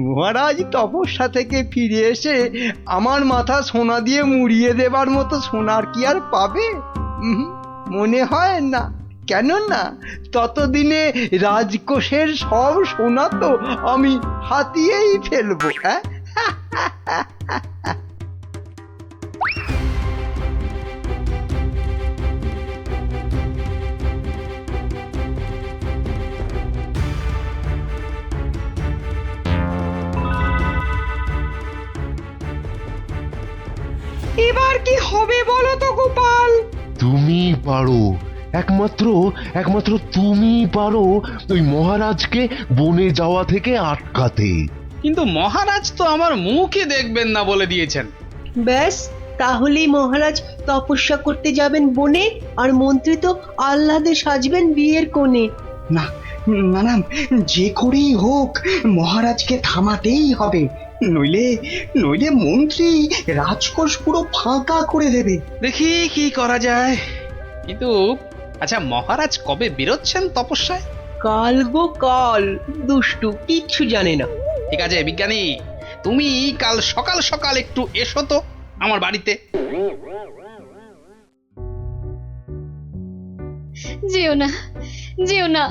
মহারাজ তপস্যা থেকে ফিরে এসে আমার মাথা সোনা দিয়ে মুড়িয়ে দেবার মতো সোনার কি আর পাবে? মনে হয় না। কেননা ততদিনে রাজকোষের সব সোনা তো আমি হাতিয়েই ফেলবো। হ্যাঁ, এবার কি হবে বলো তো গোপাল? তুমি পারো, একমাত্র তুমি পারো ওই মহারাজকে বনে যাওয়া থেকে আটকাতে। কিন্তু মহারাজ তো আমার মুখই দেখবেন না বলে দিয়েছেন। ব্যাস, তাহলেই মহারাজ তপস্যা করতে যাবেন বনে, আর মন্ত্রী তো আহ্লাদে সাজবেন বিয়ের কোণে। না না না, যে করেই হোক মহারাজকে থামাতেই হবে, নইলে নইলে মন্ত্রী রাজকোষ পুরো ফাঁকা করে দেবে। দেখি কি করা যায়। কিন্তু আচ্ছা, মহারাজ কবে বেরোচ্ছেন তপস্যায়? কাল গো কাল, দুষ্টু কিচ্ছু জানে না। ঠিক আছে বিজ্ঞানী, তুমি কাল সকাল সকাল একটু এসো তো আমার বাড়িতে। যেও না, যেও না,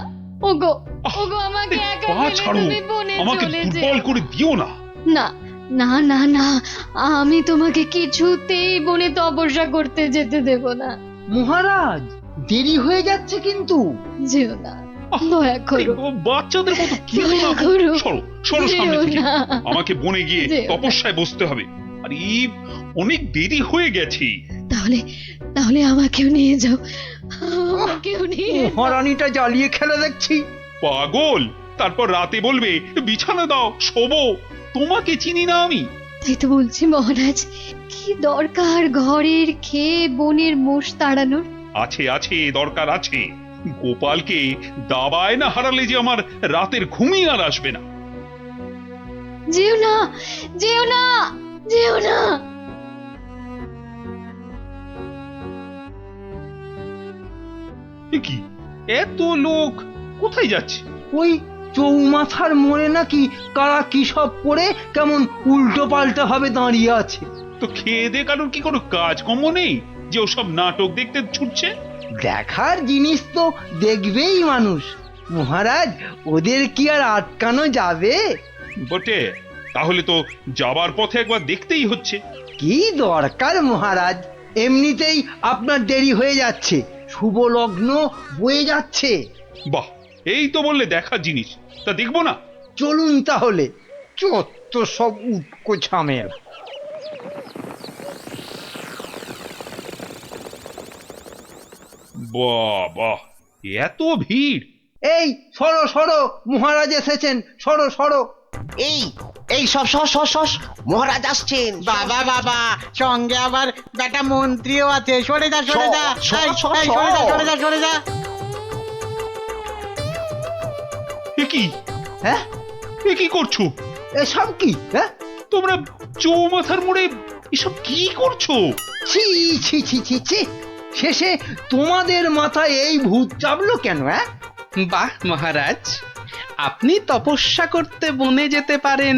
ওগো ওগো, আমাকে একা পা ফেলে ছাড়ো, তুমি বনে আমাকে চলে দুর্বল যেও করে দিও না। না। না না না, আমি তোমাকে কিছুতেই বনে তপস্যা করতে যেতে দেব না। মহারাজ দেরি হয়ে যাচ্ছে কিন্তু। যেও না, দয়া করো, এই বাচ্চাদের মতো কি দয়া না করো। সরো সরো সামনে যেও থেকে। না। আমাকে বনে গিয়ে যেও না। তপস্যায় বসতে হবে। আরে অনেক দেরি হয়ে গেছে। তাহলে তাহলে আমাকেও নিয়ে যাও, আমাকেও নিয়ে যাও। মহারানীটা জ্বালিয়ে খেলে দেখছি। পাগল, তারপর রাতে বলবে বিছানা দাও শোবো। তোমাকে চিনি না আমি। তাই তো বলছি মহারাজ, কি দরকার ঘরের খেয়ে বনের মোষ তাড়ানোর? আছে আছে, দরকার আছে। গোপালকে দাবায় না হারালে যে আমার রাতের ঘুমই আর আসবে না। যেও না, যেও না, যেও না। এ কি, এত লোক কোথায় যাচ্ছে? ওই চৌমাথার মোড়ে নাকি কারা কি সব করে কেমন উল্টো পাল্টা ভাবে দাঁড়িয়ে আছে। তো খেয়ে দে কারণ কি কোনো কাজকর্ম নেই যে ওসব নাটক দেখতে ছুটছে? দেখার জিনিস তো দেখবেই মানুষ। মহারাজ, ওদের কি আর আটকানো যাবে? বটে, তাহলে তো যাবার পথে একবার দেখতেই হচ্ছে। কি দরকার মহারাজ, এমনিতেই আপনার দেরি হয়ে যাচ্ছে, শুভ লগ্ন বয়ে যাচ্ছে। বাহ, এই তো বললে দেখার জিনিস, তা দেখবো না? চলুন তাহলে। চত্ব সব উটকো ঝামেলা। বাহ বাহ, এত ভিড়! এই সরো সরো, মহারাজ এসেছেন, সরো সরো। এই এই সব সস সস সস, মহারাজ আসছেন। বাবা বাবা, সঙ্গে আবার বেটা মন্ত্রীও আছে। সরে যা সরে যা, এই, এই, সরে যা সরে যা সরে যা। এ কি, হ্যাঁ, এ কি করছো এসব কি? হ্যাঁ, তোমরা? চৌমাথার মোড়ে এসব কি করছো? ছি ছি ছি ছি ছি, শেষে তোমাদের মাথায় এই ভূত চাপলো কেন? হ্যাঁ, বাহ মহারাজ, আপনি তপস্যা করতে বনে যেতে পারেন,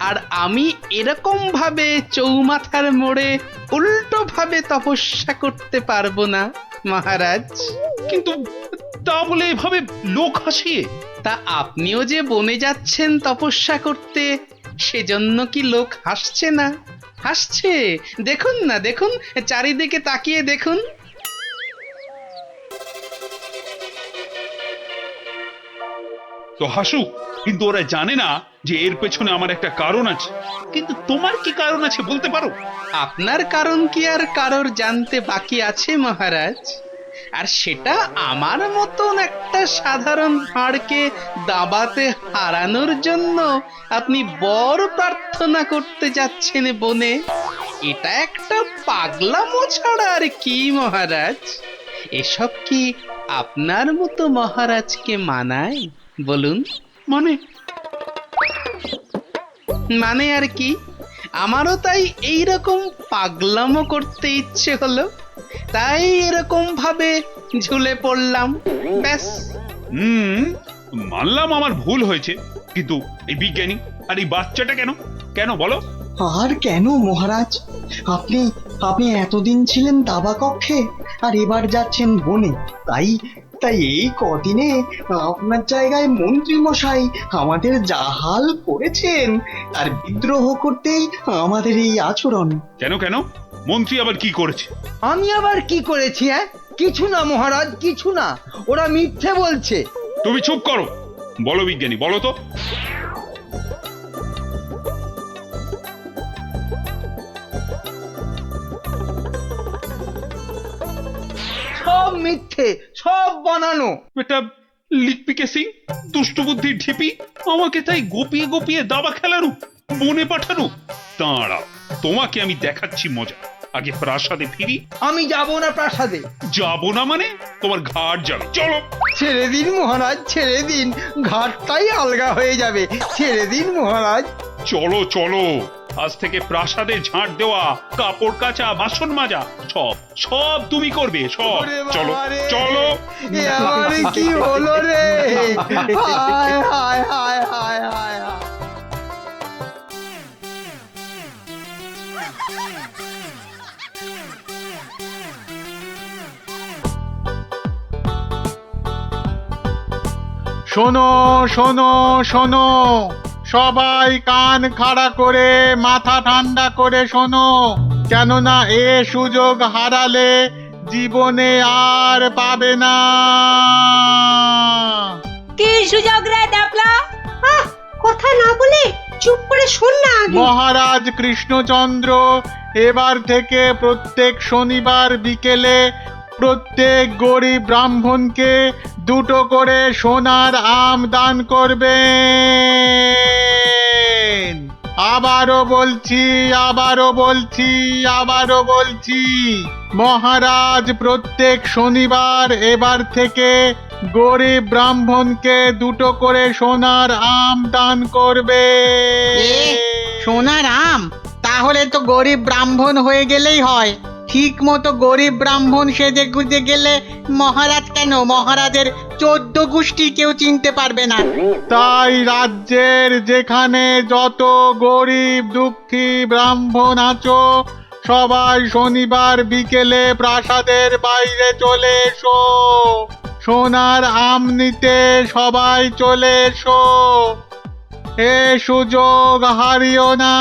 আর আমি এরকম ভাবে চৌমাথার মোড়ে উল্টো ভাবে তপস্যা করতে পারবো না মহারাজ। কিন্তু তা বলে এভাবে লোক হাসিয়ে? তা আপনিও যে বনে যাচ্ছেন তপস্যা করতে, সেজন্য কি লোক হাসছে না? হাসছে, দেখুন না, দেখুন, চারিদিকে তাকিয়ে দেখুন। তো হাসুক, কিন্তু ওরা জানে না যে এর পেছনে আমার একটা কারণ আছে। কিন্তু তোমার কি কারণ আছে বলতে পারো? আপনার কারণ কি আর কারোর জানতে বাকি আছে মহারাজ? আর সেটা আমার মতন একটা সাধারণ ভাঁড়কে দাবাতে হারানোর জন্য আপনি বর প্রার্থনা করতে যাচ্ছেন বনে। এটা একটা পাগলামো ছাড়া আর কি মহারাজ? এসব কি আপনার মতো মহারাজকে মানায় বলুন? মানে আর কি, আমারও তাই এইরকম পাগলামো করতে ইচ্ছে হলো, তাই এরকম ভাবে ঝুলে পড়লাম, ব্যাস। মানলাম আমার ভুল হয়েছে, কিন্তু এই বিজ্ঞানী আর এই বাচ্চাটা কেন কেন বলো? আর কেন মহারাজ? আপনি আপনি এতদিন ছিলেন দাবা কক্ষে, আর এবার যাচ্ছেন বনে, তাই তাই এই কদিনে আপনার জায়গায় মন্ত্রী মশাই আমাদের যা হাল করেছেন, তার বিদ্রোহ করতেই আমাদের এই আচরণ। কেন কেন মন্ত্রী আবার কি করেছে? আমি আবার কি করেছি? কিছু না মহারাজ, কিছু না। ওরা মিথ্যে বলছে। তুমি চুপ করো। বলো বিজ্ঞানী, বলো তো। সব মিথ্যে, সব বানানো। এটা লিকপিকে সিং, দুষ্টু বুদ্ধির ঢিপি, আমাকে তাই গোপিয়ে গোপিয়ে দাবা খেলানো, বনে পাঠানো। দাঁড়াও, তোমাকে আমি দেখাচ্ছি মজা। আগে প্রাসাদে ফিরি। আমি যাব না প্রাসাদে। যাবো না মানে? তোমার ঘাট যাবে। চলো। ছেড়ে দিন মহারাজ, ছেড়ে দিন। ঘাটটাই আলগা হয়ে যাবে। ছেড়ে দিন মহারাজ। চলো চলো, আজ থেকে প্রাসাদে ঝাঁট দেওয়া, কাপড় কাচা, বাসন মাজা সব সব তুমি করবে, সব। চলো চলো। এ আমার কি হলো রে? হায় হায় হায় হায় হায়। শোনো শোনো শোনো, সবাই কান খাড়া করে মাথা ঠান্ডা করে শোনো, কেননা এ সুযোগ হারালে জীবনে আর পাবে না। কি সুযোগ রে ডাবলা? কথা না বলে চুপ করে শোন না আগে। মহারাজ কৃষ্ণচন্দ্র এবার থেকে প্রত্যেক শনিবার বিকেলে প্রত্যেক গরিব ব্রাহ্মণকে 2টো করে সোনার আম দান করবেন। আবারও বলছি, আবারও বলছি, আবারও বলছি, মহারাজ প্রত্যেক শনিবার এবার থেকে গরিব ব্রাহ্মণকে 2টো করে সোনার আম দান করবে। সোনার আম? তাহলে তো গরিব ব্রাহ্মণ হয়ে গেলেই হয়। ঠিক মতো গরিব ব্রাহ্মণ সেজে গুজে গেলে মহারাজ কেন, মহারাজের 14 গোষ্ঠী কেউ চিনতে পারবে না। তাই রাজ্যের যেখানে যত গরিব দুঃখী ব্রাহ্মণ আছো, সবাই শনিবার বিকেলে প্রাসাদের বাইরে চলে এসো। সোনার আম নিতে সবাই চলে এসো। এ সুযোগ হারিও না।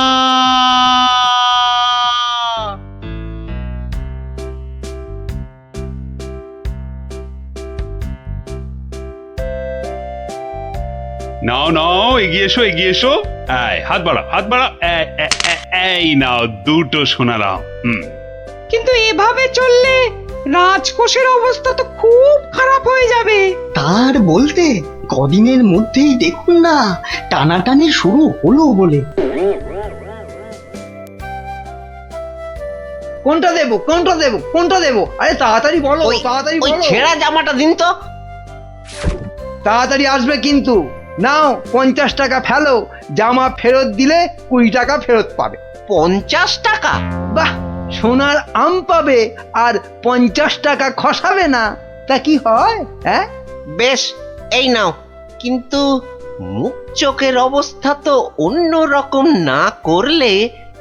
নাও নাও, এগিয়ে এসো, এগিয়ে এসো। হাত বাড়া, হাত বাড়া। এই নাও 2টো সোনার আম। কিন্তু এভাবে চললে রাজকোষের অবস্থা তো খুব খারাপ হয়ে যাবে। তার বলতে কদিনের মধ্যেই দেখুন না টানাটানি শুরু হলো বলে। কোনটা দেব, কোনটা দেব, কোনটা দেব? আরে তাড়াতাড়ি বলো, তাড়াতাড়ি বলো। ছেঁড়া জামাটা দিন তো। তাড়াতাড়ি আসবে কিন্তু। নাও 50 টাকা ফেলো, জামা ফেরত দিলে 20 টাকা ফেরত পাবে। 50 টাকা? বাহ, সোনার আম পাবে আর 50 টাকা খসাবে না, তা কি হয়? হ্যাঁ বেশ, এই নাও। কিন্তু মুখ চোখের অবস্থা তো অন্য রকম না করলে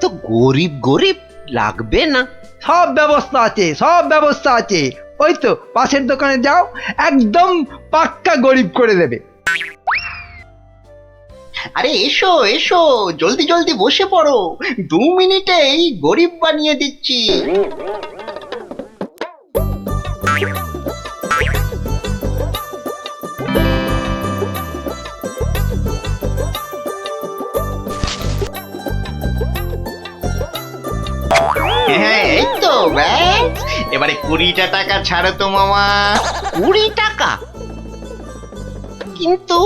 তো গরিব গরিব লাগবে না। সব ব্যবস্থা আছে, সব ব্যবস্থা আছে। ওই তো পাশের দোকানে যাও, একদম পাক্কা গরিব করে দেবে। আরে এসো এসো, জলদি জলদি বসে পড়ো, 2 মিনিটেই গরিব বানিয়ে দিচ্ছি। হ্যাঁ, এই তো ব্যাস। এবারে 20টা টাকা ছাড়ো তো মামা। 20 টাকা? কিন্তু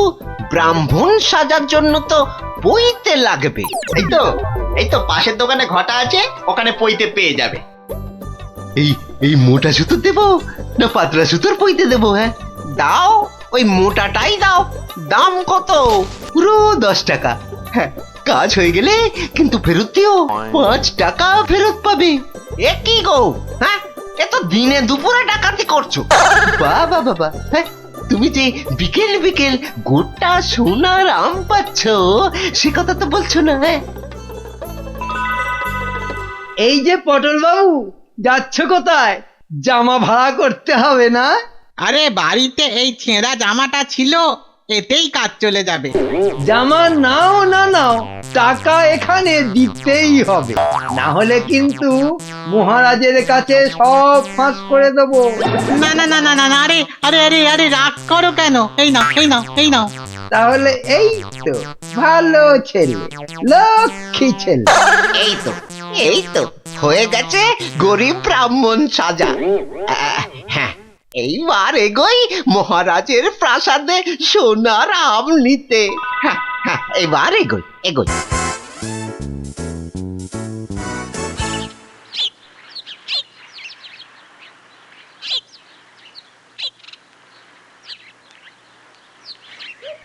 ব্রাহ্মণ সাজার জন্য তো পইতে লাগবে। এই তো পাশের দোকানে ঘটা আছে, ওখানে পইতে পেয়ে যাবে। এই মোটা সুতো দেবো না পাতলা সুতোর পইতে দেবো? হ্যাঁ দাও, ওই মোটাটাই দাও। দাম কত? পুরো 10 টাকা। হ্যাঁ, কাজ হয়ে গেলে কিন্তু ফেরত দিও, 5 টাকা ফেরত পাবে। এ কি গো, হ্যাঁ এ তো দিনে দুপুরে ডাকাতি করছো। বাবা বাবা, হ্যাঁ তুমি যে বিকেল বিকেল গোটা সোনার আম পাচ্ছ সে কথা তো বলছো না। হ্যাঁ, এই যে পটল বাবু, যাচ্ছ কোথায়? জামা ভাড়া করতে হবে না? আরে বাড়িতে এই ছেঁড়া জামাটা ছিল, এতেই কাজ চলে যাবে। জামা নাও না নাও, টাকা এখানে দিতেই হবে, না হলে কিন্তু মহারাজের কাছে সব ফাঁস করে দেবো। না না না না না না, আরে আরে আরে আরে রাগ করো কেন? এই নাও এই নাও এই নাও। তাহলে এই তো ভালো ছেলে, লক্ষ্মী ছেলে। এই তো হয়ে গেছে গরিব ব্রাহ্মণ সাজা। হ্যাঁ, এইবার এগোই মহারাজের প্রাসাদে সোনার আম নিতে। হ্যাঁ হ্যাঁ, এবার এগোই এগোই।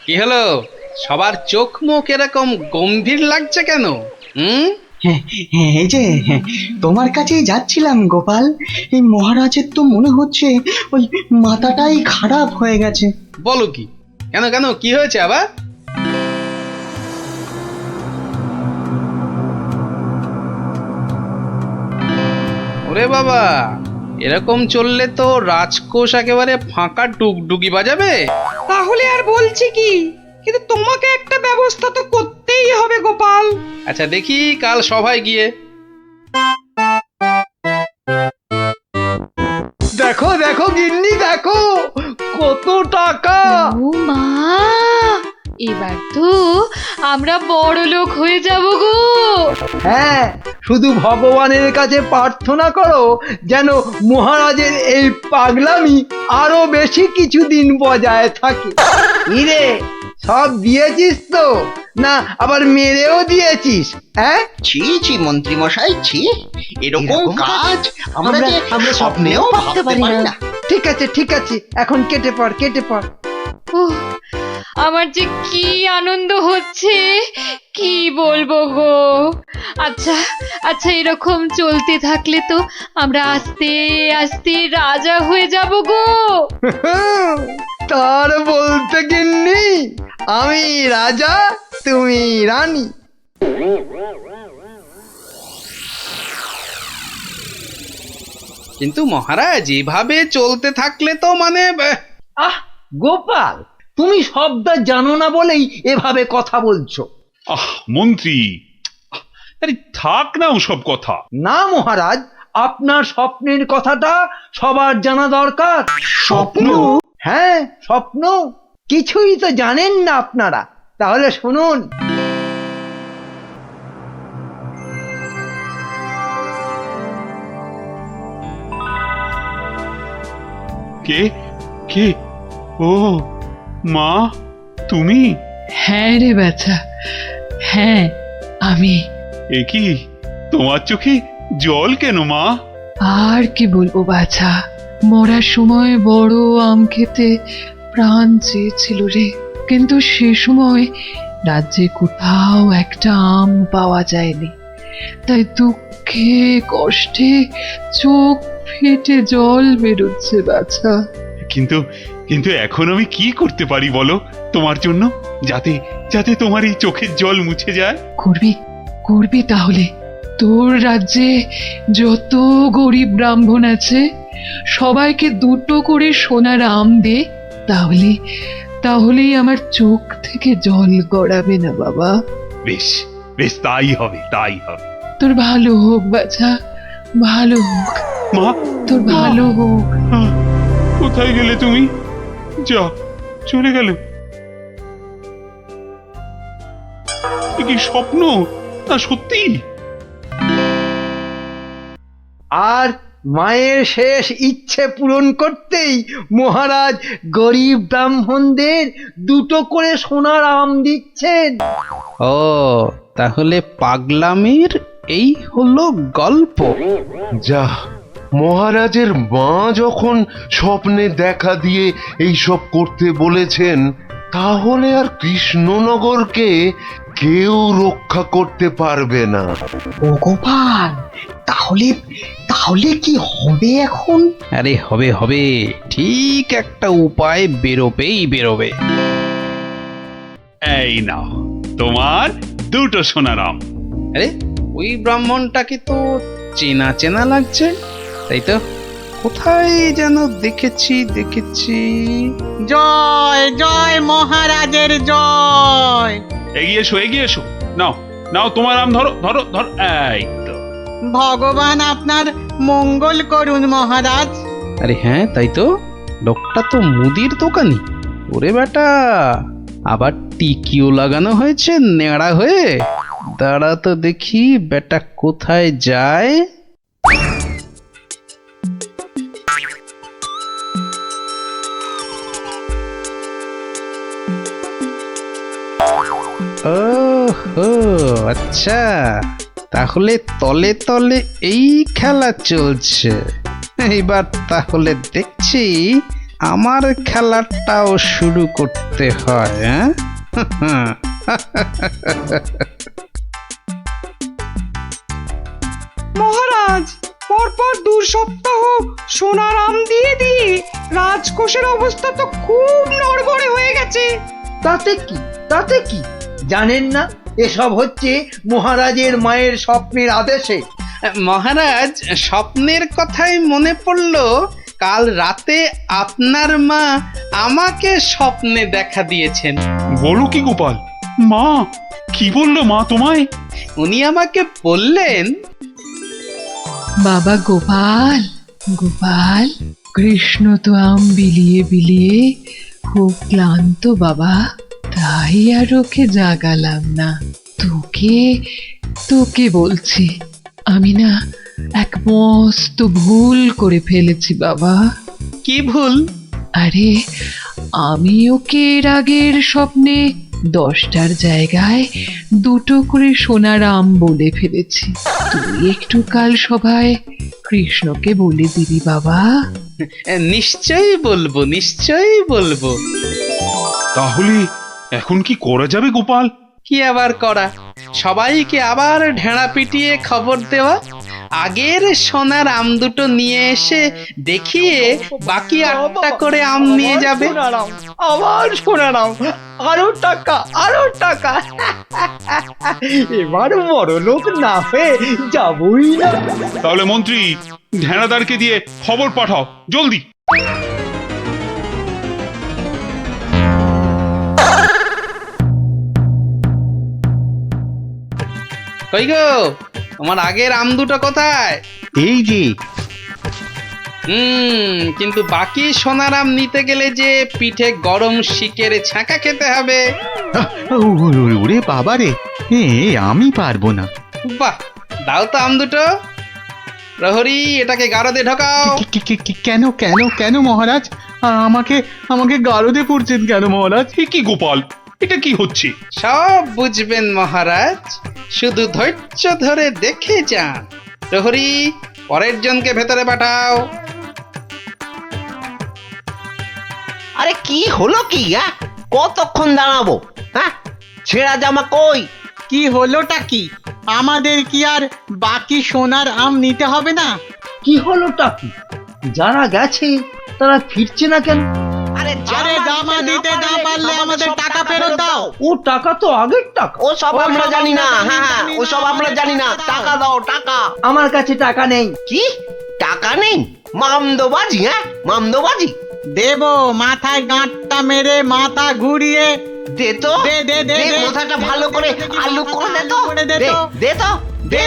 কি হলো, সবার চোখ মুখ এরকম গম্ভীর লাগছে কেন? এই যে তোমার কাছেই যাচ্ছিলাম গোপাল। এই মহারাজের তো মনে হচ্ছে ওই মাথাটাই খারাপ হয়ে গেছে। বলো কি? কেন কেন, কি হয়েছে আবার? ওরে বাবা, এরকম চললে তো রাজকোষ একেবারে ফাঁকা ডুগডুগি বাজাবে। তাহলে আর বলছি কি, কিন্তু তোমাকে একটা ব্যবস্থা তো করতেই হবে গোপাল। আচ্ছা দেখি কাল সভায় গিয়ে। দেখো দেখো গিন্নি, দেখো কত টাকা। ও মা, এবার তো আমরা বড় লোক হয়ে যাব গো। হ্যাঁ, শুধু ভগবানের কাছে প্রার্থনা করো যেন মহারাজের এই পাগলামি আরো বেশি কিছুদিন বজায় থাকে। ইরে, সব দিয়েছিস তো, না আবার মেরেও দিয়েছিস? হ্যাঁ, ছি ছি মন্ত্রী মশাই, ছি, এরকম কাজ আমরা স্বপ্নেও ভাবতে পারি না। ঠিক আছে ঠিক আছে, এখন কেটে পড় কেটে পড়। উহ, আমার যে কি আনন্দ হচ্ছে, কি বলবো গো। আচ্ছা আচ্ছা, এরকম চলতে থাকলে তো আমরা আস্তে আস্তে রাজা হয়ে যাব গো। তার বলতে গিন্নি, আমি রাজা তুমি রানী। কিন্তু মহারাজ, এভাবে চলতে থাকলে তো মানে আহ গোপাল, তুমি শব্দ জানো না বলেই এভাবে কথা বলছো। মন্ত্রী, আরে থাক না ওসব কথা। না মহারাজ, আপনার স্বপ্নের কথাটা সবার জানা দরকার। স্বপ্ন? হ্যাঁ স্বপ্ন, কিছুই তো জানেন না আপনারা। তাহলে শুনুন। কে কে? ও মা, তুমি? হ্যাঁ রে বাছা, হ্যাঁ আমি। এ কি, তোমার চোখে জল কেন মা? আর কি বলবো বাছা, মরার সময় বড় আম খেতে প্রাণ চেয়েছিল রে, কিন্তু সে সময় রাজ্যে কোথাও একটা আম পাওয়া যায়নি। তাই দুঃখে কষ্টে চোখ ফেটে জল বেরোচ্ছে বাছা। কিন্তু কিন্তু এখন আমি কি করতে পারি বলো তোমার জন্য, যাতে যাতে তোমার এই চোখের জল মুছে যায়? করবি করবি তাহলে। তোর রাজ্যে যত গরিব ব্রাহ্মণ আছে সবাইকে দুটো করে সোনার আম দে, তাহলে তাহলেই আমার চোখ থেকে জল গড়াবে না বাবা। বেশ বেশ, তাই হবে তাই হবে। তোর ভালো হোক বাছা, ভালো হোক মা, তোর ভালো হোক। কোথায় গেলে তুমি? যা, চলে গেল। এ কি স্বপ্ন না সত্যি? আর মায়ের শেষ ইচ্ছে পূরণ করতেই মহারাজ গরিব ব্রাহ্মণদের দুটো করে সোনার আম দিচ্ছেন। ও, তাহলে পাগলামির এই হলো গল্প। যা, মহারাজের মা যখন স্বপ্নে দেখা দিয়ে এইসব করতে বলেছেন, তাহলে আর কৃষ্ণনগরকে কেউ রক্ষা করতে পারবে না। ও গোপাল, তাহলে তাহলে কি হবে এখন? আরে হবে হবে, ঠিক একটা উপায় বেরোবেই বেরোবে। এই নাও তোমার দুটো সোনার আম। আরে ওই ব্রাহ্মণটাকে তো চেনা চেনা লাগছে, তাই তো? কোথায় যেন দেখেছি জয় জয় মহারাজের জয়। এগিয়ে এসো নাও নাও তোমার আম ধরো ধরো ধরো এই তো। ভগবান আপনার মঙ্গল করুন মহারাজ। আরে হ্যাঁ তাই তো, লোকটা তো মুদির দোকানি। ওরে বেটা, আবার টিকিও লাগানো হয়েছে নেড়া হয়ে। দাঁড়া তো দেখি বেটা কোথায় যায়। ওহো আচ্ছা, তাহলে তলে তলে এই খেলা চলছে। এইবার তাহলে দেখছি আমার খেলাটাও শুরু করতে হয়। হ্যাঁ মহারাজ, পরপর 2 সপ্তাহ সোনার আম দিয়ে দিয়ে রাজকোষের অবস্থা তো খুব নড়বড়ে হয়ে গেছে। তাতে কি জানেন না, এসব হচ্ছে মহারাজের মায়ের স্বপ্নের আদেশে। মহারাজ, স্বপ্নের কথাই মনে পড়লো, কাল রাতে আপনার মা আমাকে স্বপ্নে দেখা দিয়েছেন। বলো কি গোপাল? মা কি বললো মা তোমায়? উনি আমাকে বললেন, বাবা গোপাল, গোপাল, কৃষ্ণ তো আম বিলিয়ে বিলিয়ে খুব ক্লান্ত বাবা, তাই আর ওকে জাগালাম না। তোকে বলছি, আমি না এক মস্ত ভুল করে ফেলেছি বাবা। কি ভুল? আরে আমি ওকে এর আগের স্বপ্নে 10টার জায়গায় 2টো করে সোনার আম বলে ফেলেছি। তুই একটু কাল সভায় কৃষ্ণকে বলে দিবি বাবা। নিশ্চয়ই বলবো। তাহলে এখন কি করা যাবে গোপাল? কি আবার করা, সবাইকে আবার ঢেঁড়া পিটিয়ে খবর দেওয়া, আগের সোনার আম দুটো নিয়ে এসে দেখিয়ে বাকি 8টা করে আম নিয়ে যাবে। আবার সোনার আম, আরো টাকা এবার বড় লোক না হয়ে যাবই না। তাহলে মন্ত্রী ঢেঁড়াদারকে দিয়ে খবর পাঠাও জলদি। কই গো, তোমার আগের আম দুটো কোথায়? এই যে। কিন্তু বাকি সোনার আম নিতে গেলে যে পিঠে গরম শিকের ছাঁকা খেতে হবে। ওরে বাবা রে, আমি পারবো না। বাহ, দাও তো আম দুটো। প্রহরী, এটাকে গারদে ঢোকাও। কেন মহারাজ? আমাকে গারদে পড়ছেন কেন মহারাজ? কি গোপাল, এটা কি হচ্ছে? সব বুঝবেন মহারাজ, শুধু ধৈর্য ধরে দেখে যান। প্রহরী, পরের জনকে ভেতরে পাঠাও। আরে কি হলো কি? কতক্ষণ দাঁড়াবো? হ্যাঁ, ছেঁড়া জামা কই? কি হলোটা কি? আমাদের কি আর বাকি সোনার আম নিতে হবে না? কি হলোটা কি? যারা গেছে তারা ফিরছে না কেন? আরে জামা দিতে না পারলে আমাদের টাকা ফেরত দাও। ও টাকা তো আগের টাকা। ও সব আমরা জানি না। হ্যাঁ, ও সব আমরা জানি না। টাকা দাও, টাকা। আমার কাছে টাকা নেই। কি টাকা নেই? মামদোবাজি? মামদোবাজি দেব, মাথায় গাঁটটা মেরে মাথা ঘুরিয়ে দে তো। দে মাথাটা ভালো করে আলু করে দে তো। দে।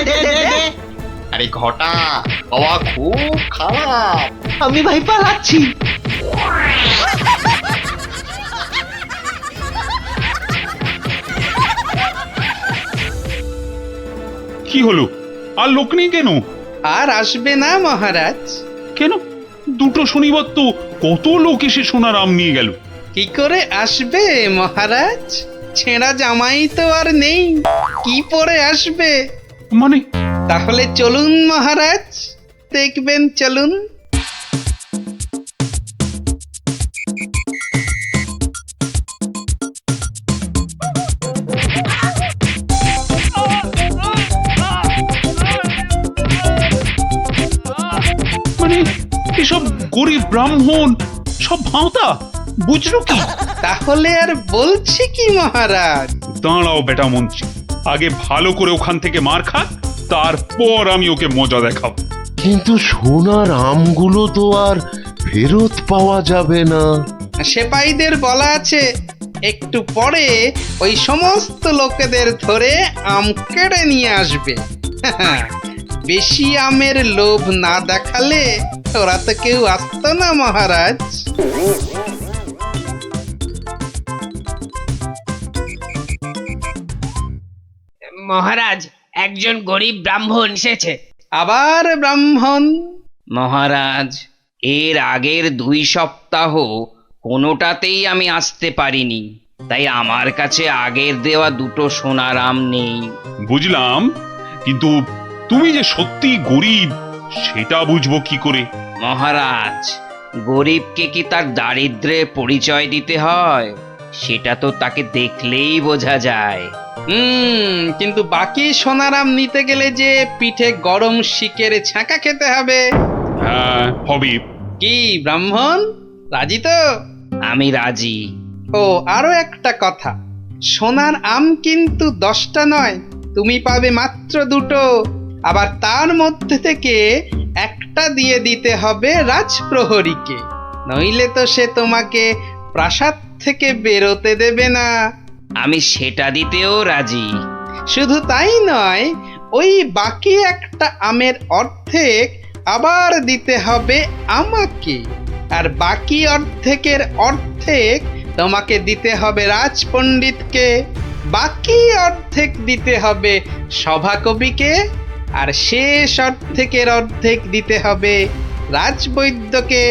আরে ঘটা, বাবা খুব খারাপ। আমি ভাই পালাচ্ছি। কি হলো? আর লোক নেই কেন? আর আসবে না মহারাজ। কেন? 2টো শনিবার তো কত লোক এসে সোনার আম নিয়ে গেল। কি করে আসবে মহারাজ? ছেঁড়া জামাই তো আর নেই, কি পরে আসবে? মানে? তাহলে চলুন মহারাজ, দেখবেন, চলুন। মানে এসব গরিব ব্রাহ্মণ সব ভাঁওতা, বুঝলো কি? তাহলে আর বলছি কি মহারাজ? দাঁড়াও বেটা মন্ত্রী, আগে ভালো করে ওখান থেকে মার খা, তারপর আমি ওকে মজা দেখাবো। কিন্তু সোনার আমগুলো তো আর ফেরত পাওয়া যাবে না। সেপাইদের বলা আছে একটু পরে ওই সমস্ত লোকেদের ধরে আম কেড়ে নিয়ে আসবে। বেশি আমের লোভ না দেখালে ওরা তো কেউ আসতো না মহারাজ। মহারাজ, একজন গরিব ব্রাহ্মণ এসেছে। আবার ব্রাহ্মণ? মহারাজ, এর আগের 2 সপ্তাহ কোনোটাতেই আমি আসতে পারিনি, তাই আমার কাছে আগের দেওয়া 2টো সোনার আম নেই। বুঝলাম, কিন্তু তুমি যে সত্যি গরিব সেটা বুঝবো কি করে? মহারাজ, গরিবকে কি তার দারিদ্র্যে পরিচয় দিতে হয়? সেটা তো তাকে দেখলেই বোঝা যায়। কিন্তু বাকি সোনার আম নিতে গেলে যে পিঠে গরম শিকের ছাঁকা খেতে হবে। হ্যাঁ, হবে। কি ব্রাহ্মণ, রাজি তো? আমি রাজি। ও, আরো একটা কথা, সোনার আম কিন্তু 10টা নয়, তুমি পাবে মাত্র 2টো। আবার তার মধ্যে থেকে একটা দিয়ে দিতে হবে রাজপ্রহরীকে, নইলে তো সে তোমাকে প্রাসাদ থেকে বেরোতে দেবে না। আমি সেটা দিতেও রাজি। শুধু তাই নয়, ওই বাকি একটা আমের অর্ধেক আবার দিতে হবে আমাকে, আর বাকি অর্ধেকের অর্ধেক তোমাকে দিতে হবে রাজপণ্ডিতকে, বাকি অর্ধেক দিতে হবে সভাকবিকে, আর শেষ অর্ধেকের অর্ধেক দিতে হবে রাজবৈদ্যকে।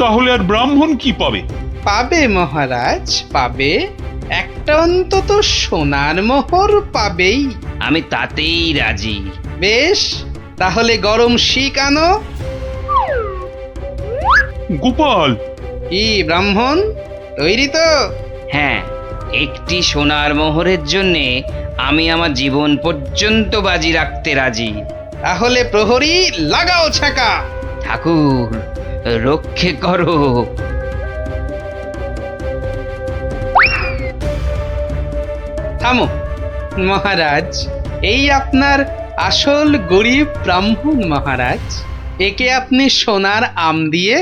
তাহলে আর ব্রাহ্মণ কি পাবে? পাবে মহারাজ, পাবে একটা অন্তত সোনার মোহর পাবেই। আমি তাতেই রাজি। বেশ, তাহলে গরম শিক আনো। গোপাল! কি ব্রাহ্মণ, তৈরি তো? হ্যাঁ, একটি সোনার মোহরের জন্যে আমি আমার জীবন পর্যন্ত বাজি রাখতে রাজি। তাহলে প্রহরী লাগাও ছাকা। ঠাকুর, রক্ষে করো। থামো মহারাজ, এই আপনার আসল গরিব ব্রাহ্মণ মহারাজ। একে আপনি সোনার আম দিয়ে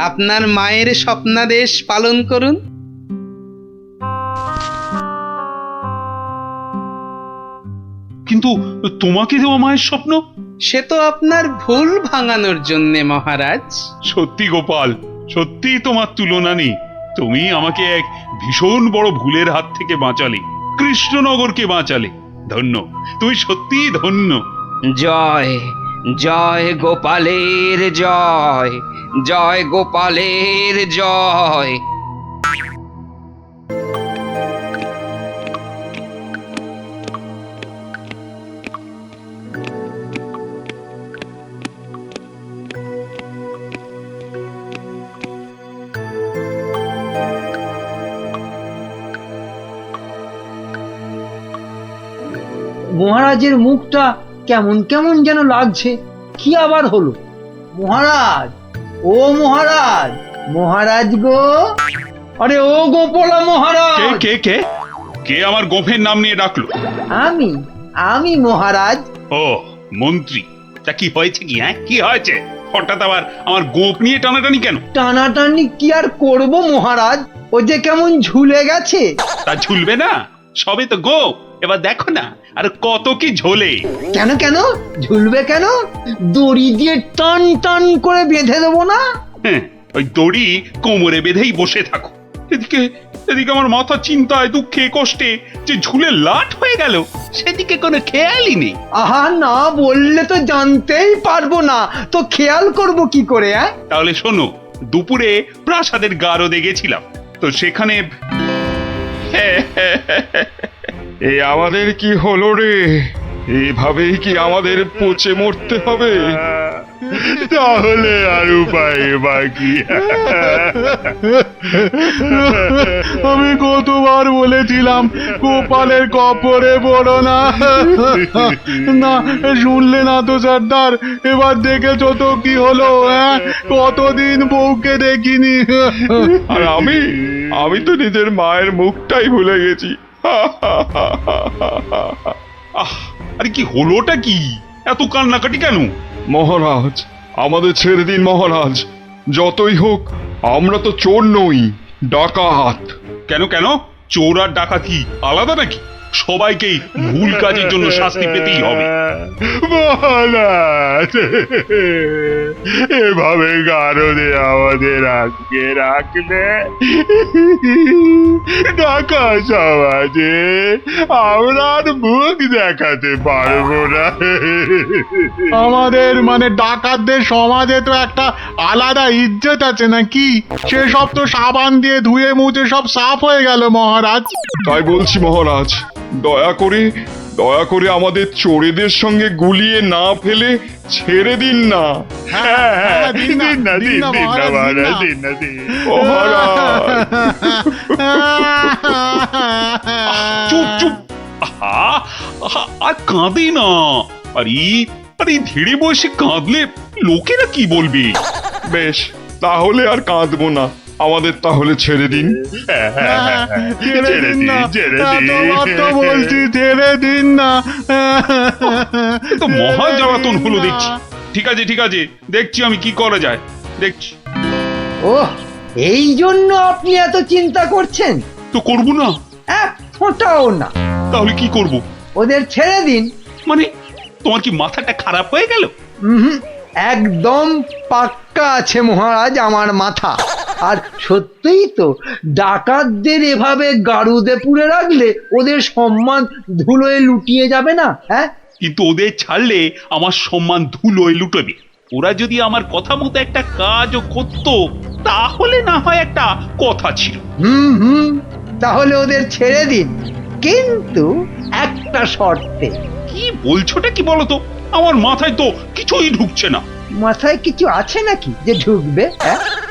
আপনার মায়ের স্বপ্নাদেশ পালন করুন। কিন্তু তোমাকে দেওয়া মায়ের স্বপ্ন? সে তো আপনার ভুল ভাঙানোর জন্যে মহারাজ। সত্যি গোপাল, সত্যি তোমার তুলনা নেই। তুমি আমাকে এক ভীষণ বড় ভুলের হাত থেকে বাঁচালে, কৃষ্ণনগরকে বাঁচালে। ধন্য, তুমি সত্যিই ধন্য। জয় জয় গোপালের জয়, জয় গোপালের জয়। মহারাজের মুখটা কেমন কেমন যেন লাগছে। কি আবার হলো? মহারাজ, ও মহারাজ, মহারাজ গো, আরে ও গোপালা মহারাজ। কে কে কে কে আমার গোফের নাম নিয়ে ডাকলো? আমি আমি মহারাজ। ও, মন্ত্রী। তা কি হয়েছে? কি হ্যাঁ, কি হয়েছে? হঠাৎ আবার আমার গোপ নিয়ে টানাটানি কেন? টানাটানি কি আর করব মহারাজ, ও যে কেমন ঝুলে গেছে। তা ঝুলবে না? সবে তো গোপ, এবার দেখো না আর কত কি ঝোলে। কেন কেন ঝুলবে কেন? দড়ি দিয়ে টান টান করে বেঁধে দেবো না? হ্যাঁ, ওই দড়ি কোমরে বেঁধেই বসে থাকো। এদিকে এদিকে আমার মাথা চিন্তায়, দুঃখে, কষ্টে যে ঝুলে লাট হয়ে গেল, সেদিকে কোনো খেয়ালই নেই। আহা, না বললে তো জানতেই পারবো না, তো খেয়াল করব কি করে? তাহলে শোনো, দুপুরে প্রাসাদের গারদে গেছিলাম, তো সেখানে এ আমাদের কি হলো রে? এভাবেই কি আমাদের পচে মরতে হবে? তাহলে আর উপায় বাকি? আমি কতবার বলেছিলাম গোপালের কপরে পড়ো না। না, শুনলে না তো সর্দার। এবার দেখেছো তো কি হলো? কতদিন বউকে দেখিনি। আর আমি তো নিজের মায়ের মুখটাই ভুলে গেছি। আরে কি হলোটা কি? এত কান্নাকাটি কেন? মহারাজ, আমাদের ছেড়ে দিন মহারাজ। যতই হোক আমরা তো চোর নই, ডাকাত। কেন কেন, চোর আর ডাকাত কি আলাদা নাকি? সবাইকেই ভুল কাজের জন্য শাস্তি পেতেই হবে। মহারাজ, এভাবে গারদে আমাদের আটকে রাখলে ঢাকা সমাজে আমরা আর মুখ দেখাতে পারবো না। আমাদের মানে ডাকাতদের সমাজে তো একটা আলাদা ইজ্জত আছে নাকি? সেসব তো সাবান দিয়ে ধুয়ে মুছে সব সাফ হয়ে গেল মহারাজ। তাই বলছি মহারাজ, দয়া করে আমাদের চোরেদের সঙ্গে গুলিয়ে না ফেলে ছেড়ে দিন না। দিন না মহারাজ, দিন না। চুপ। আর কাঁদে না। আরে ধীরে বসে কাঁদলে লোকেরা কি বলবে? বেশ, তাহলে আর কাঁদবো না। আমাদের তাহলে ছেড়ে দিন। বলছি ছেড়ে দিন না। তো মহা জ্বালাতন হলো দেখছি। ঠিক আছে, দেখছি আমি কি করা যায়, দেখছি। ও, এই জন্য আপনি এত চিন্তা করছেন? তো করবো না? এক ফোঁটাও না। তাহলে কি করব? ওদের ছেড়ে দিন। মানে তোমার কি মাথাটা খারাপ হয়ে গেল? একদম পাক্কা আছে মহারাজ আমার মাথা। আর সত্যিই তো, ডাকাতদের এভাবে গারুদে পুরে রাখলে ওদের সম্মান ধুলোয় লুটিয়ে যাবে না? হ্যাঁ, কিন্তু ওদের ছাড়লে আমার সম্মান ধুলোয় লুটবে। ওরা যদি আমার কথা মতো একটা কাজও করতো তাহলে না হয় একটা কথা ছিল। তাহলে ওদের ছেড়ে দিন, কিন্তু একটা শর্তে। কি বলছোটা কি বলো তো? আমার মাথায় তো কিছুই ঢুকছে না। মাথায় কিছু আছে নাকি যে ঢুকবে?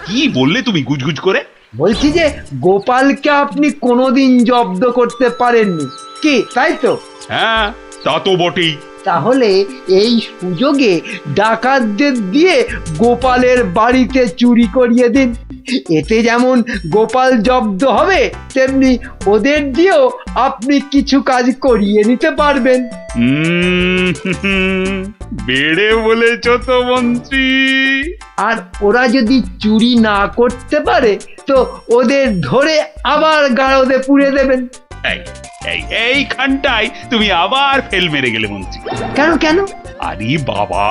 কি বললে তুমি গুজগুজ করে? বলছি যে গোপালকে আপনি কোনোদিন জব্দ করতে পারেননি, কি তাই তো? হ্যাঁ, তা তো বটেই। তাহলে এই সুযোগে ডাকাতদের দিয়ে গোপালের বাড়িতে চুরি করিয়ে দিন। এতে যেমন গোপাল জব্দ হবে, তেমনি ওদের দিয়েও আপনি কিছু কাজ করিয়ে নিতে পারবেন। বেড়ে বলেছ তো মন্ত্রী। আর ওরা যদি চুরি না করতে পারে তো ওদের ধরে আবার গারদে পুড়ে দেবেন। এইখানটায় তুমি আবার ফেল মেরে গেলে মন্ত্রী। কেন? আরে বাবা,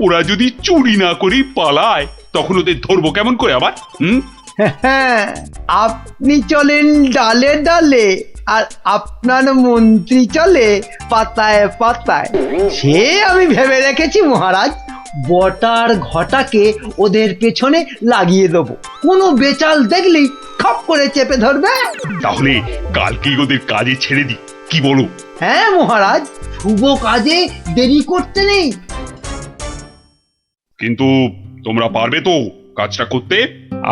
ওরা যদি চুরি না করি পালায় তখন ওদের ধরবো কেমন করে আবার? আপনি চলেন ডালে ডালে, আর আপনার মন্ত্রী চলে পাতায় পাতায়। সে আমি ভেবে রেখেছি মহারাজ। বটার ঘটাকে ওদের পেছনে লাগিয়ে দেবো, কোনো বেচাল দেখলেই খপ করে চেপে ধরবে। তাহলে কালকেই ওদের কাজে ছেড়ে দিই, কি বলো? হ্যাঁ মহারাজ, শুভ কাজে দেরি করতে নেই। কিন্তু তোমরা পারবে তো কাজটা করতে?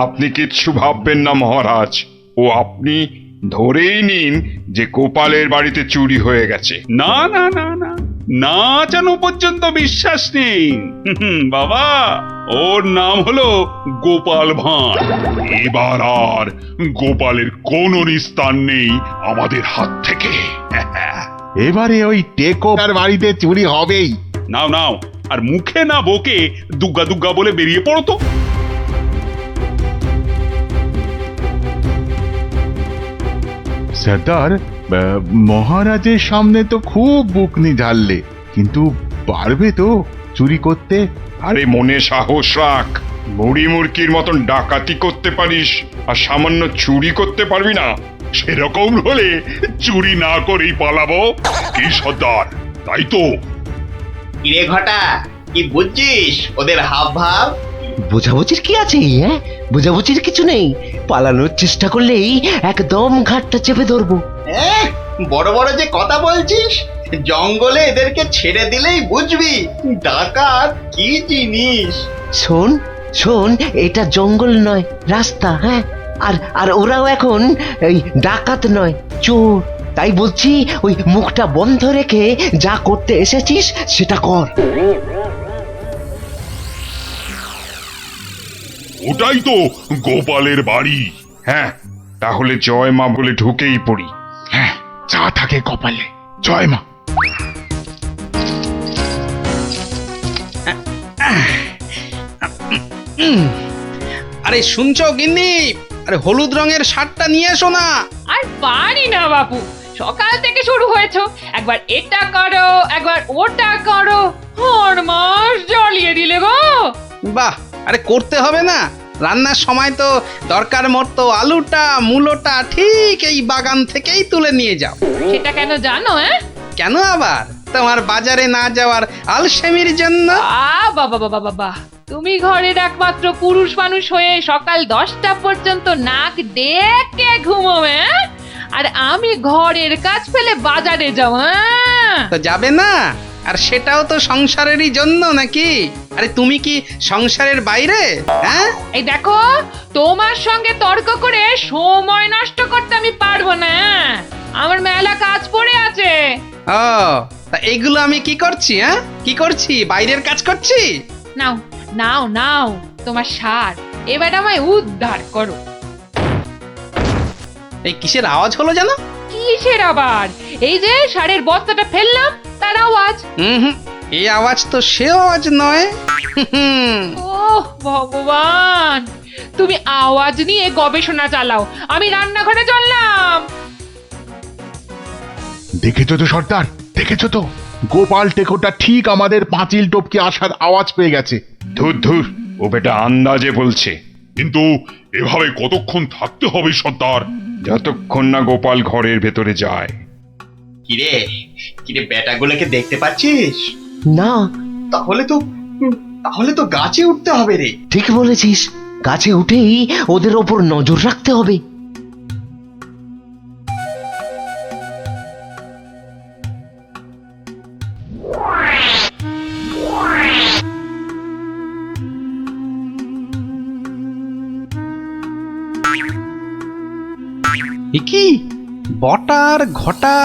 আপনি কিচ্ছু ভাববেন না মহারাজ, ও আপনি ধরেই নিন যে গোপালের বাড়িতে চুরি হয়ে গেছে। না, জানো পর্যন্ত বিশ্বাস নেই বাবা। ওর নাম হলো গোপাল ভাঁড়। এবার আর গোপালের কোনো নিস্তার নেই আমাদের হাত থেকে। এবারে ওই টেকোর বাড়িতে চুরি হবেই। নাও, আর মুখে না বকে দুগ্গা বলে বেরিয়ে পড়ো তো। সর্দার, মহারাজের সামনে তো খুব বুকনি ঝাড়লে, কিন্তু পারবে তো চুরি করতে? আরে মনে সাহস রাখ। মুড়ি মুরকির মতন ডাকাতি করতে পারিস আর সামান্য চুরি করতে পারবি না? সেরকম হলে চুরি না করেই পালাবো। কি সর্দার, তাই তো? কিরে ঘটা, কি বুঝছিস ওদের হাব ভাব? বোঝাবুঝির কি আছে? বোঝাবুঝির কিছু নেই। পালানোর চেষ্টা করলেই একদম ঘাটটা চেপে ধরবো। বড় বড় যে কথা বলছিস, জঙ্গলে এদেরকে ছেড়ে দিলেই বুঝবি ডাকাত কি জিনিস। শোন, এটা জঙ্গল নয়, রাস্তা। হ্যাঁ, আর ওরাও এখন এই ডাকাত নয়, চোর। তাই বলছি, ওই মুখটা বন্ধ রেখে যা করতে এসেছিস সেটা কর। ওটাই তো গোপালের বাড়ি। হ্যাঁ, তাহলে জয় মা বলে ঢুকেই পড়ি। হ্যাঁ, যা থাকে কপালে, জয় মা। আরে শুনছো গিন্নি, আরে হলুদ রঙের শার্টটা নিয়ে এসো না। আর পারি না বাপু, সকাল থেকে শুরু হয়েছো, একবার এটা করো একবার ওটা করো, মাস জ্বালিয়ে দিলে গো। বাহ, আরে করতে হবে না, রান্নার সময় তো দরকার মতো আলুটা মূলোটা ঠিক এই বাগান থেকেই তুলে নিয়ে যাও। সেটা কেন জানো? কেন আবার? তোমার বাজারে না যাওয়ার আলসেমির জন্য। বাবা বাবা বাবা, তুমি ঘরের একমাত্র পুরুষ মানুষ হয়ে সকাল 10টা পর্যন্ত নাক ডেকে ঘুমোবে, আর আমি ঘরের কাজ ফেলে বাজারে যাও। তো যাবে না? আর সেটাও তো সংসারেরই জন্য নাকি? আরে তুমি কি সংসারের বাইরে? হ্যাঁ, এই দেখো, তোমার সঙ্গে তর্ক করে সময় নষ্ট করতে আমি পারবো না, আমার মেলা কাজ পড়ে আছে। ও, তা এইগুলো আমি কি করছি? কি করছি? বাইরের কাজ করছি? নাও নাও নাও তোমার সার, এবার আমায় উদ্ধার করো। এই কিসের আওয়াজ হলো জানো? কিসের আবার? এই যে সারের বস্তাটা ফেললাম তার আওয়াজ। এই আওয়াজ তো সে আওয়াজ নয়। ওহ ভগবান, তুমি আওয়াজ নিয়ে গবেষণা চালাও, আমি রান্নাঘরে চললাম। দেখেছো তো সর্দার, দেখেছো তো, গোপাল টেকোটা ঠিক আমাদের পাঁচিল টপকে আসার আওয়াজ পেয়ে গেছে। ধুর ধুর, ও বেটা আন্দাজে বলছে। কিন্তু এভাবে কতক্ষণ থাকতে হবে সর্দার? যতক্ষণ না গোপাল ঘরের ভেতরে যায়। কিরে কিরে, বেটাগুলোকে দেখতে পাচ্ছিস? না। তাহলে তো গাছে উঠতে হবে রে। ঠিক বলেছিস, গাছে উঠেই ওদের ওপর নজর রাখতে হবে। কি বটার ঘটা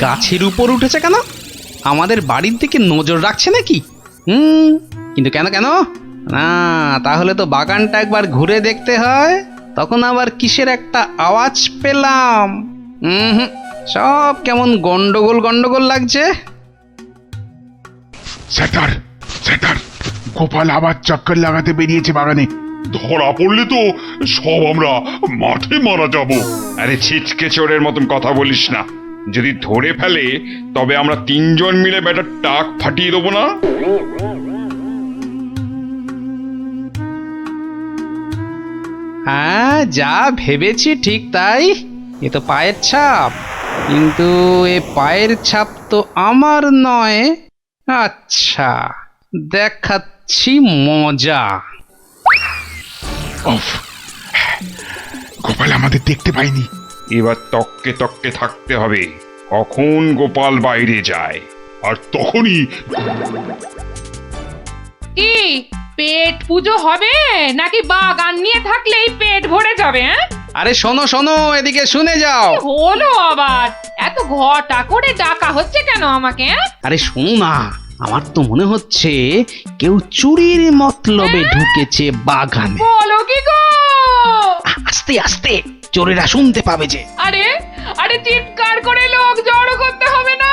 গাছের উপর উঠেছে কেন? আমাদের বাড়ির দিকে নজর রাখছে নাকি? কিন্তু কেন কেন না, তাহলে তো বাগানটা একবার ঘুরে দেখতে হয়। তখন আবার কিসের একটা আওয়াজ পেলাম। সব কেমন গন্ডগোল গন্ডগোল লাগছে। স্যার, গোপাল আবার চক্কর লাগাতে বেরিয়েছে বাগানে। ধরা পড়লে তো সব আমরা মাঠে মারা যাব। আরে ছিচকে চোরের মতন কথা বলিস না, যদি ধরে ফেলে তবে আমরা 3 জন মিলে বেটার টাক ফাটিয়ে দেবো না? হ্যাঁ, যা ভেবেছি ঠিক তাই। এ তো পায়ের ছাপ, কিন্তু এ পায়ের ছাপ তো আমার নয়। আচ্ছা, দেখাচ্ছি মজা। গোপাল আমাদের দেখতে পাইনি। এবার তককে তককে থাকতে হবে, কখন গোপাল বাইরে যায়, আর তখনই। কি পেট পুজো হবে নাকি বাগান নিয়ে থাকলেই পেট ভরে যাবে? আরে শোনো শোনো, এদিকে শুনে যাও। হলো আবার, এত ঘটা করে ডাকা হচ্ছে কেন আমাকে? আরে শোনো না, আমার তো মনে হচ্ছে কেউ চুরির মতলবে ঢুকেছে বাগানে। বলো কি গো? আস্তে আস্তে, চোরেরা শুনতে পাবে যে। আরে আরে চিৎকার করে লোক জড়ো করতে হবে না।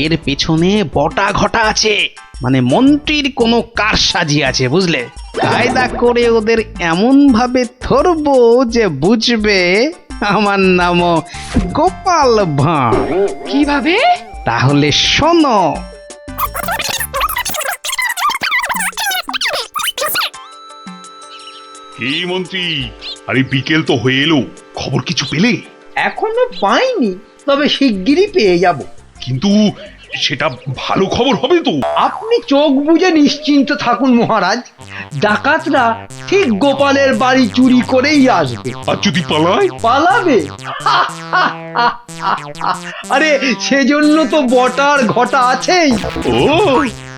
এর পেছনে বটা ঘটা আছে, মানে মন্ত্রীর কোনো কারসাজি আছে, বুঝলে? কায়দা করে ওদের এমন ভাবে ধরবো যে বুঝবে আমার নাম গোপাল ভাঁড়। কিভাবে? তাহলে শোনো। এই মন্ত্রী, আরে বিকেল তো হয়ে এলো, খবর কিছু পেলে? এখনো পাইনি, তবে শিগগিরই পেয়ে যাব। কিন্তু সেটা ভালো খবর হবে তো? আপনি চোখ বুজে নিশ্চিন্ত থাকুন মহারাজ, ডাকাতরা ঠিক গোপালের বাড়ি চুরি করেই আসবে। আর যদি পালায়? পালাবে? আরে সেজন্য তো বটার ঘটা আছেই। ও,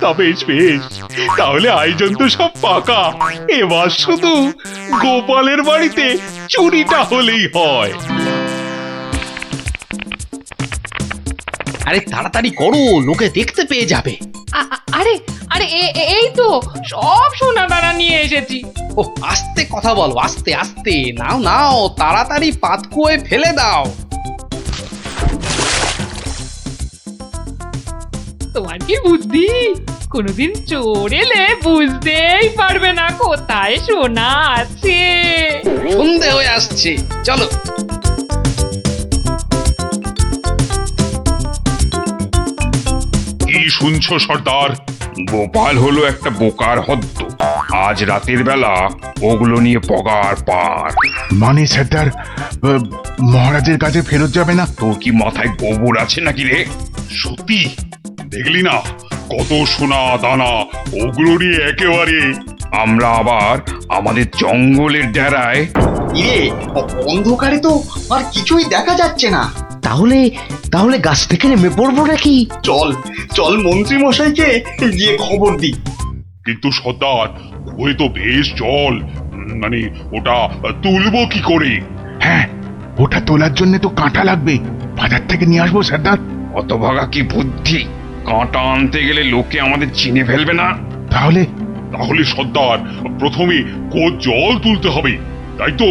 তা বেশ বেশ, তাহলে আয়োজন তো সব পাকা। এবার শুধু গোপালের বাড়িতে চুরিটা হলেই হয়। আরে তাড়াতাড়ি করো, লোকে দেখতে পেয়ে যাবে। আরে আরে এই তো সব সোনা দানা নিয়ে এসেছি। ও, আস্তে কথা বলো, আস্তে আস্তে। নাও নাও, তাড়াতাড়ি পাতকুয়োয় ফেলে দাও। তোমার কি বুদ্ধি! কোনোদিন চোর এলে বুঝতেই পারবে না কোথায় সোনা আছে। সন্ধে হয়ে আসছে, চলো। কি শুনছো সর্দার? গোপাল হলো একটা বোকার হদ্দ। আজ রাতের বেলা ওগুলো নিয়ে পগার পার। মানে সর্দার, মহারাজের কাছে ফেরত যাবে না? তোর কি মাথায় গোবর আছে নাকি রে? সত্যি দেখলি না কত সোনা দানা, ওগুলো নিয়ে একেবারে আমরা আবার আমাদের জঙ্গলের ডেরায়। ইরে, অন্ধকারে তো আর কিছুই দেখা যাচ্ছে না। তাহলে তাহলে গাছ থেকে নেমে পড়বো নাকি? চল চল মন্ত্রী মশাইকে গিয়ে খবর দিই। কিন্তু সর্দার, ওই তো বেশ জল, মানে ওটা তুলবো কি করে? হ্যাঁ, ওটা তোলার জন্য তো কাঁটা লাগবে, বাজার থেকে নিয়ে আসবো সর্দার। অত ভাগা কি বুদ্ধি! কাঁটা আনতে গেলে লোকে আমাদের চিনে ফেলবে না? তাহলে তাহলে সর্দার, প্রথমে জল তুলতে হবে, তাই তো?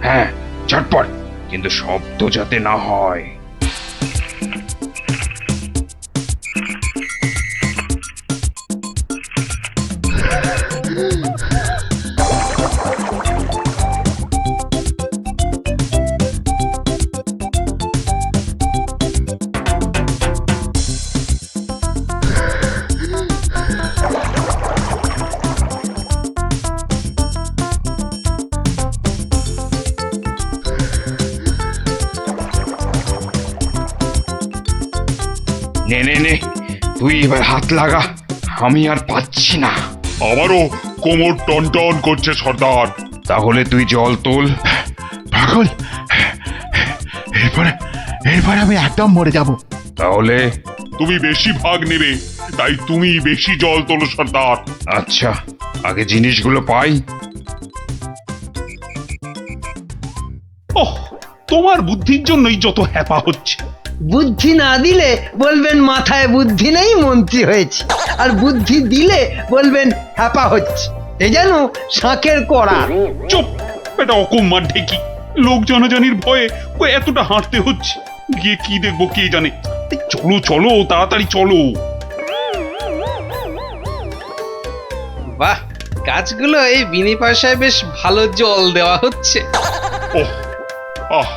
হ্যাঁ, ঝটপট, কিন্তু শব্দ যাতে না হয়। নে নে নে, তুই এবার হাত লাগা, আমি আর পাচ্ছি না। আমারও কোমর টন টন করছে সর্দার। তাহলে তুই জল তোল। পাগল, এরপরে এরপরে আমি একদম মরে যাব। তাহলে তুমি বেশি ভাগ নেবে, তাই তুমি বেশি জল তোলো সর্দার। আচ্ছা, আগে জিনিসগুলো পাই। ওহ, তোমার বুদ্ধির জন্যই যত হ্যাপা হচ্ছে। বুদ্ধি না দিলে বলবেন মাথায় বুদ্ধি নেই, মন্ত্রী হয়েছে, আর বুদ্ধি দিলে বলবেন হ্যাপা হচ্ছে। এ যেন শাঁখের কড়া। চুপ, এটা অকম্মার ঢেকি। লোক জনজানির ভয়ে এতটা হাঁটতে হচ্ছে, গিয়ে কি দেখবো কে জানে। চলো চলো, তাড়াতাড়ি চলো। বাহ, গাছগুলো এই বিনি পয়সায় বেশ ভালো জল দেওয়া হচ্ছে। ওহ, আহ,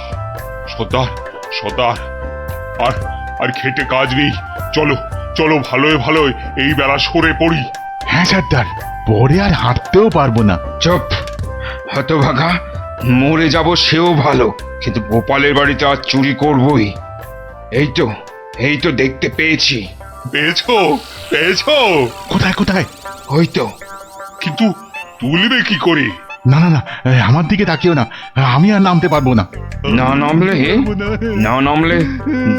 সর্দার সর্দার, আর আর খেটে কাজ নেই, চলো চলো, ভালোই ভালোই এই বেলা সরে পড়ি। হ্যাঁ সর্দার, পরে আর হাঁটতেও পারবো না। চুপ, হতভাগা, মরে যাব সেও ভালো, কিন্তু গোপালের বাড়িতে আজ চুরি করবই। এই তো দেখতে পেয়েছি। পেয়েছো? পেয়েছো? কোথায় কোথায়? ওই তো। কিন্তু তুলবে কি করে? না না না, আমার দিকে তাকিও না, আমি আর নামতে পারবো না। না নামলে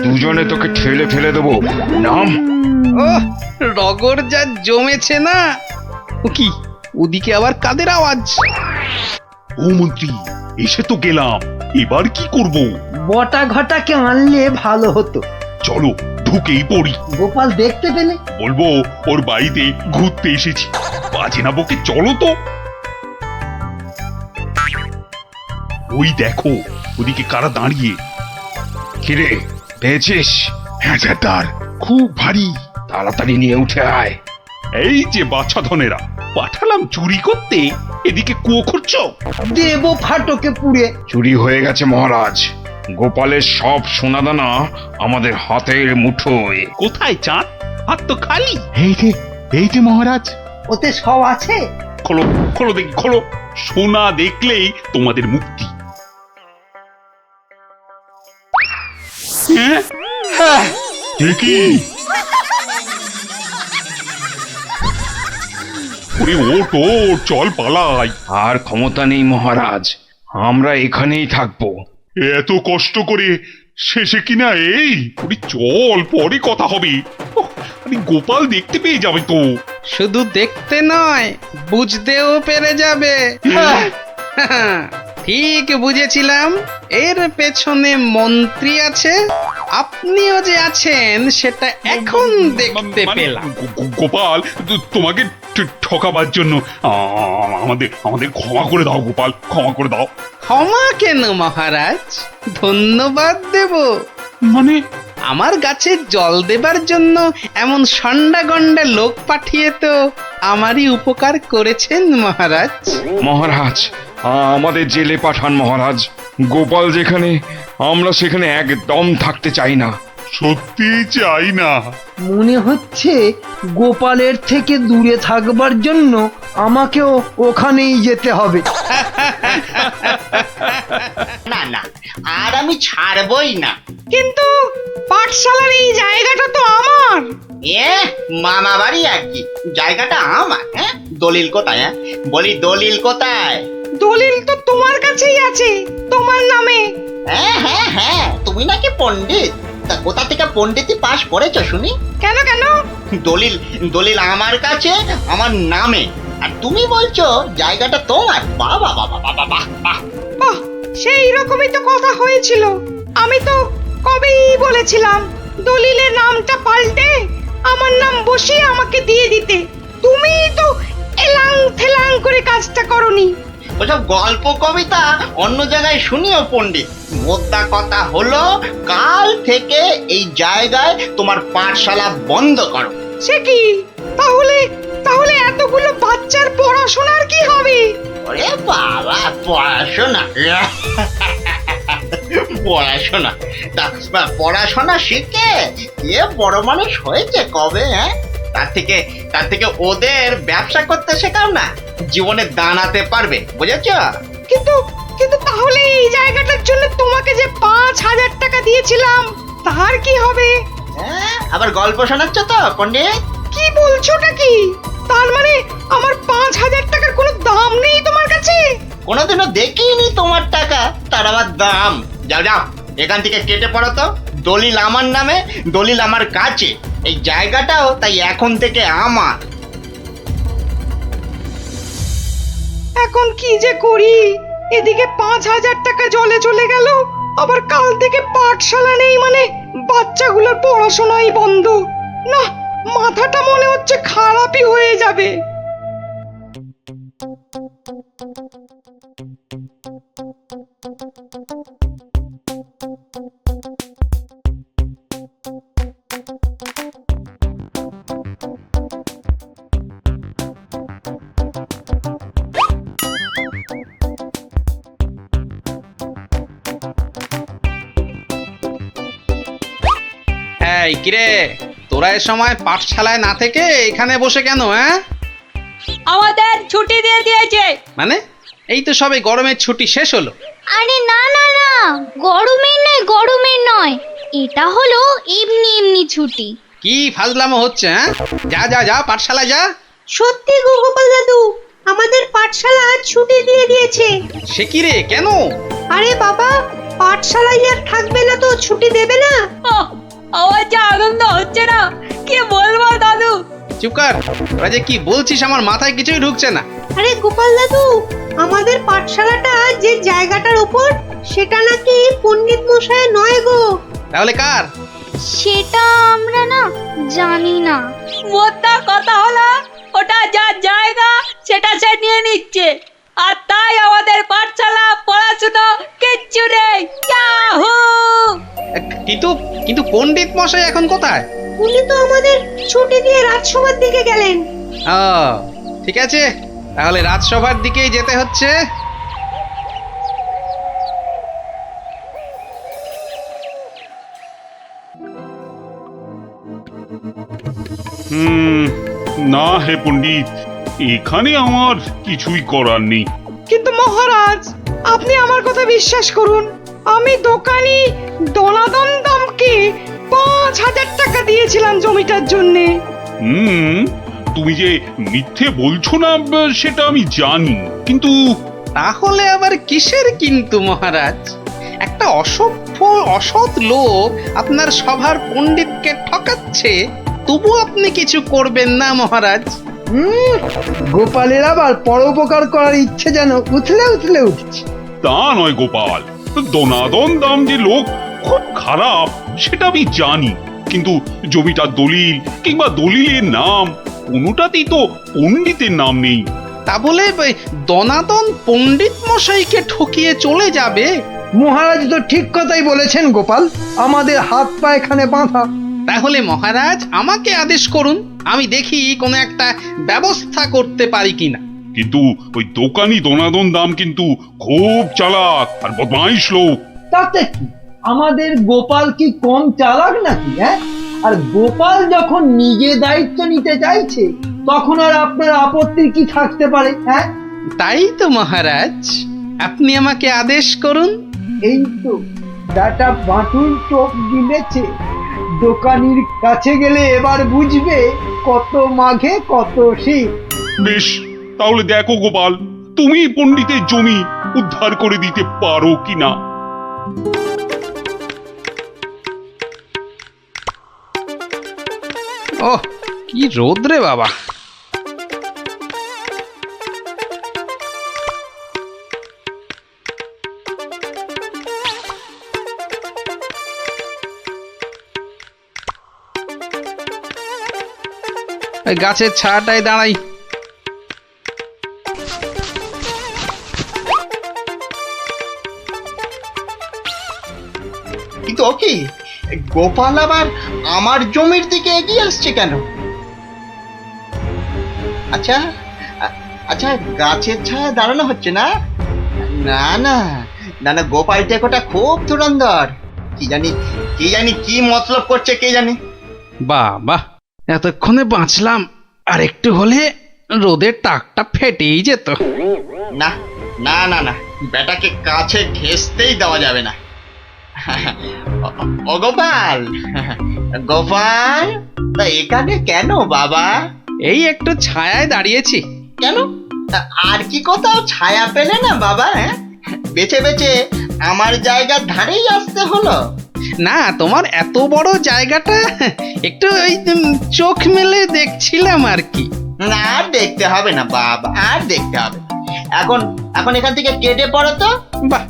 দুজনে তোকে ঠেলে ফেলে দেবো। নাম। ওহ, রগর যা জমেছে না। ও কি, ওদিকে আবার কাদের আওয়াজ? ও মন্ত্রী, এসে তো গেলাম, এবার কি করব? বটা ঘটাকে আনলে ভালো হতো। চলো ঢুকেই পড়ি। গোপাল দেখতে পেলে বলবো ওর বাড়িতে ঘুরতে এসেছি। বাজে না বকে, চলো তো। ওই দেখো, ওদিকে কারা দাঁড়িয়ে। কিরে, পেয়েছিস? হ্যাঁ সর্দার, খুব ভারী। তাড়াতাড়ি নিয়ে উঠে আয়। এই যে বাছা ধনেরা, পাঠালাম চুরি করতে, এদিকে কুয়ো খুঁড়ছো। দেব ফাটকে পুড়ে। চুরি হয়ে গেছে মহারাজ, গোপালের সব সোনাদানা আমাদের হাতের মুঠোয়। কোথায় চাঁদ? হাত তো খালি। এই যে মহারাজ, ওতে সব আছে। খোলো খোলো দেখি, খোলো। সোনা দেখলেই তোমাদের মুক্তি। হ্যাঁ, কি? চল পালাই। আর ক্ষমতা নেই মহারাজ, আমরা এখানেই থাকবো। এত কষ্ট করে শেষে কিনা এই চল, পরে কথা হবে। গোপাল দেখতে পেয়ে যাবে তো। শুধু দেখতে নয়, বুঝতেও পেরে যাবে। ঠিক বুঝেছিলাম, এর পেছনে মন্ত্রী আছে, আপনিও যে আছেন সেটা এখন দেখতে পেলাম। গোপাল, তোমাকে ঠকাবার জন্য আমাদের ক্ষমা করে দাও গোপাল, ক্ষমা করে দাও। ক্ষমা কেন মহারাজ, ধন্যবাদ দেব। মানে আমার গাছে জল দেবার জন্য এমন সন্ডা গন্ডা লোক পাঠিয়ে তো আমারই উপকার করেছেন মহারাজ। মহারাজ, আমাদের জেলে পাঠান মহারাজ। গোপাল যেখানে, আমরা সেখানে একদম থাকতে চাই না। সত্যি চাই না। মনে হচ্ছে গোপালের থেকে দূরে থাকবার জন্য আমাকেও ওখানেই যেতে হবে। না না, আর আমি ছাড়বই না। কিন্তু পাঠশালার এই জায়গাটা তো আমার। এ মামা বাড়ি আর কি, জায়গাটা আমার। হ্যাঁ, দলিল কোথায়? হ্যাঁ বলি, দলিল কোথায়? দলিল তো তোমার কাছেই আছে, তোমার নামে। হ্যাঁ হ্যাঁ হ্যাঁ, তুমি নাকি পণ্ডিত? তা কোথা থেকে পণ্ডিতি পাশ করেছো শুনি? কেন কেন? দলিল দলিল আমার কাছে, আমার নামে, আর তুমি বলছো জায়গাটা তোমার। বাবা বাবা বাবা বাহ বাহ। বাহ, সেই রকমই তো কথা হয়েছিল। আমি তো কবেই বলেছিলাম দলিলের নামটা পাল্টে আমার নাম বসিয়ে আমাকে দিয়ে দিতে। তুমি তো এলাং থেলাং করে কাজটা করনি। ওসব গল্প কবিতা অন্য জায়গায় শুনিও পণ্ডিত। মোদ্দা কথা হলো, কাল থেকে এই জায়গায় তোমার পাঠশালা বন্ধ করো। সে কি? তাহলে তাহলে এতগুলো বাচ্চার পড়াশোনার কি হবে? ওরে বাবা, পড়াশোনা পড়াশোনা তা পড়াশোনা শিখে কে বড় মানুষ হয়েছে কবে? হ্যাঁ, তার থেকে ওদের ব্যবসা করতে শেখাও না, জীবনে দাঁড়াতে পারবে, বুঝেছ? কিন্তু কিন্তু তাহলে এই জায়গাটার জন্য তোমাকে যে 5,000 টাকা দিয়েছিলাম তার কি হবে? হ্যাঁ, আবার গল্প শোনাচ্ছ তো পণ্ডিত? কি বলছোটা কি? তার মানে আমার 5,000 টাকার কোনো দাম নেই তোমার কাছে? কোনোদিনও দেখিনি তোমার টাকা, তার আবার দাম। যাও যাও, এখান থেকে কেটে পড়ো তো। দলিল আমার নামে, দলিল আমার কাছে, এই জায়গাটাও তাই এখন থেকে আমার। এখন কি যে করি? এদিকে 5,000 টাকা জলে চলে গেল, আবার কাল থেকে পাঠশালা নেই, মানে বাচ্চাগুলোর পড়াশোনাই বন্ধ। না, মাথাটা মনে হচ্ছে খারাপই হয়ে যাবে। এই কিরে, তোরা এ সময় পাঠশালায় না থেকে এখানে বসে কেন? হ্যাঁ, আমাদের ছুটি দিয়ে দিয়েছে। মানে এই তো সবে গরমের ছুটি শেষ হলো। আরে না না না, গরমের নয়, গরমের নয়, এটা হলো এমনি এমনি ছুটি। কি ফাজলামো হচ্ছে? হ্যাঁ, যা যা যা, পাঠশালায় যা। সত্যি গো গোপাল দাদু, আমাদের পাঠশালা আজ ছুটি দিয়ে দিয়েছে। সে কি রে, কেন? আরে বাবা, পাঠশালায় আর থাকবে না তো ছুটি দেবে না? আমার যা আনন্দ হচ্ছে না, কি বলবো দাদু। চুপ কর, তোরা যে কি বলছিস আমার মাথায় কিছুই ঢুকছে না। আরে গোপাল দাদু, আমাদের পাঠশালাটা যে জায়গাটার উপর, সেটা নাকি পণ্ডিত মশাই নয় গো। তাহলে কার? সেটা আমরা না জানি না। মোদ্দা কথা হলো, ওটা যার জায়গা সেটা সে নিয়ে নিচ্ছে, আর তাই আমাদের পাঠশালা পড়াশোনা কিচ্ছু নেই। ইয়াহু! কিন্তু কিন্তু পণ্ডিত মশাই এখন কোথায়? উনি তো আমাদের ছুটি দিয়ে রাজসভার দিকে গেলেন। ও ঠিক আছে, তাহলে রাজসভার দিকেই যেতে হচ্ছে। না হে পণ্ডিত, এখানে আমার কিছুই করার নেই। কিন্তু মহারাজ, আপনি আমার কথা বিশ্বাস করুন, আমি দোকানি দনাদন দামকে 5,000 টাকা দিয়েছিলাম জমিটার জন্যে। তুমি যে মিথ্যে বলছো না সেটা আমি জানি, কিন্তু তাহলে আবার কিসের কিন্তু মহারাজ? একটা অসভ্য অসৎ লোক আপনার সভার পণ্ডিতকে ঠকাচ্ছে, তবু আপনি কিছু করবেন না মহারাজ? গোপালের আবার পরোপকার করার ইচ্ছে যেন উথলে উথলে উঠছে। তা নয় গোপাল, দনাদন দাম যে লোক খুব খারাপ সেটা আমি জানি, কিন্তু জমিটার দলিল কিংবা দলিলের নাম কোনোটাতেই তো পণ্ডিতের নাম নেই। তা বলে দনাদন পণ্ডিত মশাইকে ঠকিয়ে চলে যাবে? মহারাজ তো ঠিক কথাই বলেছেন গোপাল, আমাদের হাত পা এখানে বাঁধা। তাহলে মহারাজ আমাকে আদেশ করুন, আমি দেখি কোনো একটা ব্যবস্থা করতে পারি কিনা। কিন্তু ওই দোকানি দোনাদন দাম কিন্তু খুব চালাক আর বদমাইশ লোক। তাতে কি, আমাদের গোপাল কি কম চালাক নাকি? হ্যাঁ, আর গোপাল যখন নিজে দায়িত্ব নিতে চাইছে তখন আর আপনার আপত্তির কি থাকতে পারে? হ্যাঁ, তাই তো মহারাজ, আপনি আমাকে আদেশ করুন। এই তো বেটা বাটুল টোপ গিলেছে, দোকানির কাছে গেলে এবার বুঝবে কত মাঘে কত শীত। বেশ, তাহলে দেখো গোপাল, তুমি পণ্ডিতের জমি উদ্ধার করে দিতে পারো কিনা। ওহ, কি রোদ রে বাবা! এই গাছের ছায়াটায় দাঁড়াই। কিন্তু ও কি, গোপাল আবার আমার জমির দিকে এগিয়ে আসছে কেন? আচ্ছা আচ্ছা, গাছের ছায়া দাঁড়ানো হচ্ছে না? না না না না, গোপাল টেকোটা খুব ধুরন্ধর। কি জানি কি মতলব করছে, কে জানে। বাহ বাহ, এতক্ষণে বাঁচলাম, আর একটু হলে রোদের টাকটা ফেটেই যেত। না না না না, বেটাকে কাছে ঘেঁষতেই দেওয়া যাবে না। ও গোপাল, গোপাল, তা এখানে কেন বাবা? এই একটু ছায়ায় দাঁড়িয়েছি। কেন, আর কি কোথাও ছায়া পেলে না বাবা? বেছে বেছে আমার জায়গার ধারেই আসতে হলো? না, তোমার এত বড় জায়গাটা একটু ওই চোখ মেলে দেখছিলাম আর কি। না, আর দেখতে হবে না বাবা, আর দেখতে হবে। এখন এখান থেকে কেটে পড়ো তো। বাহ,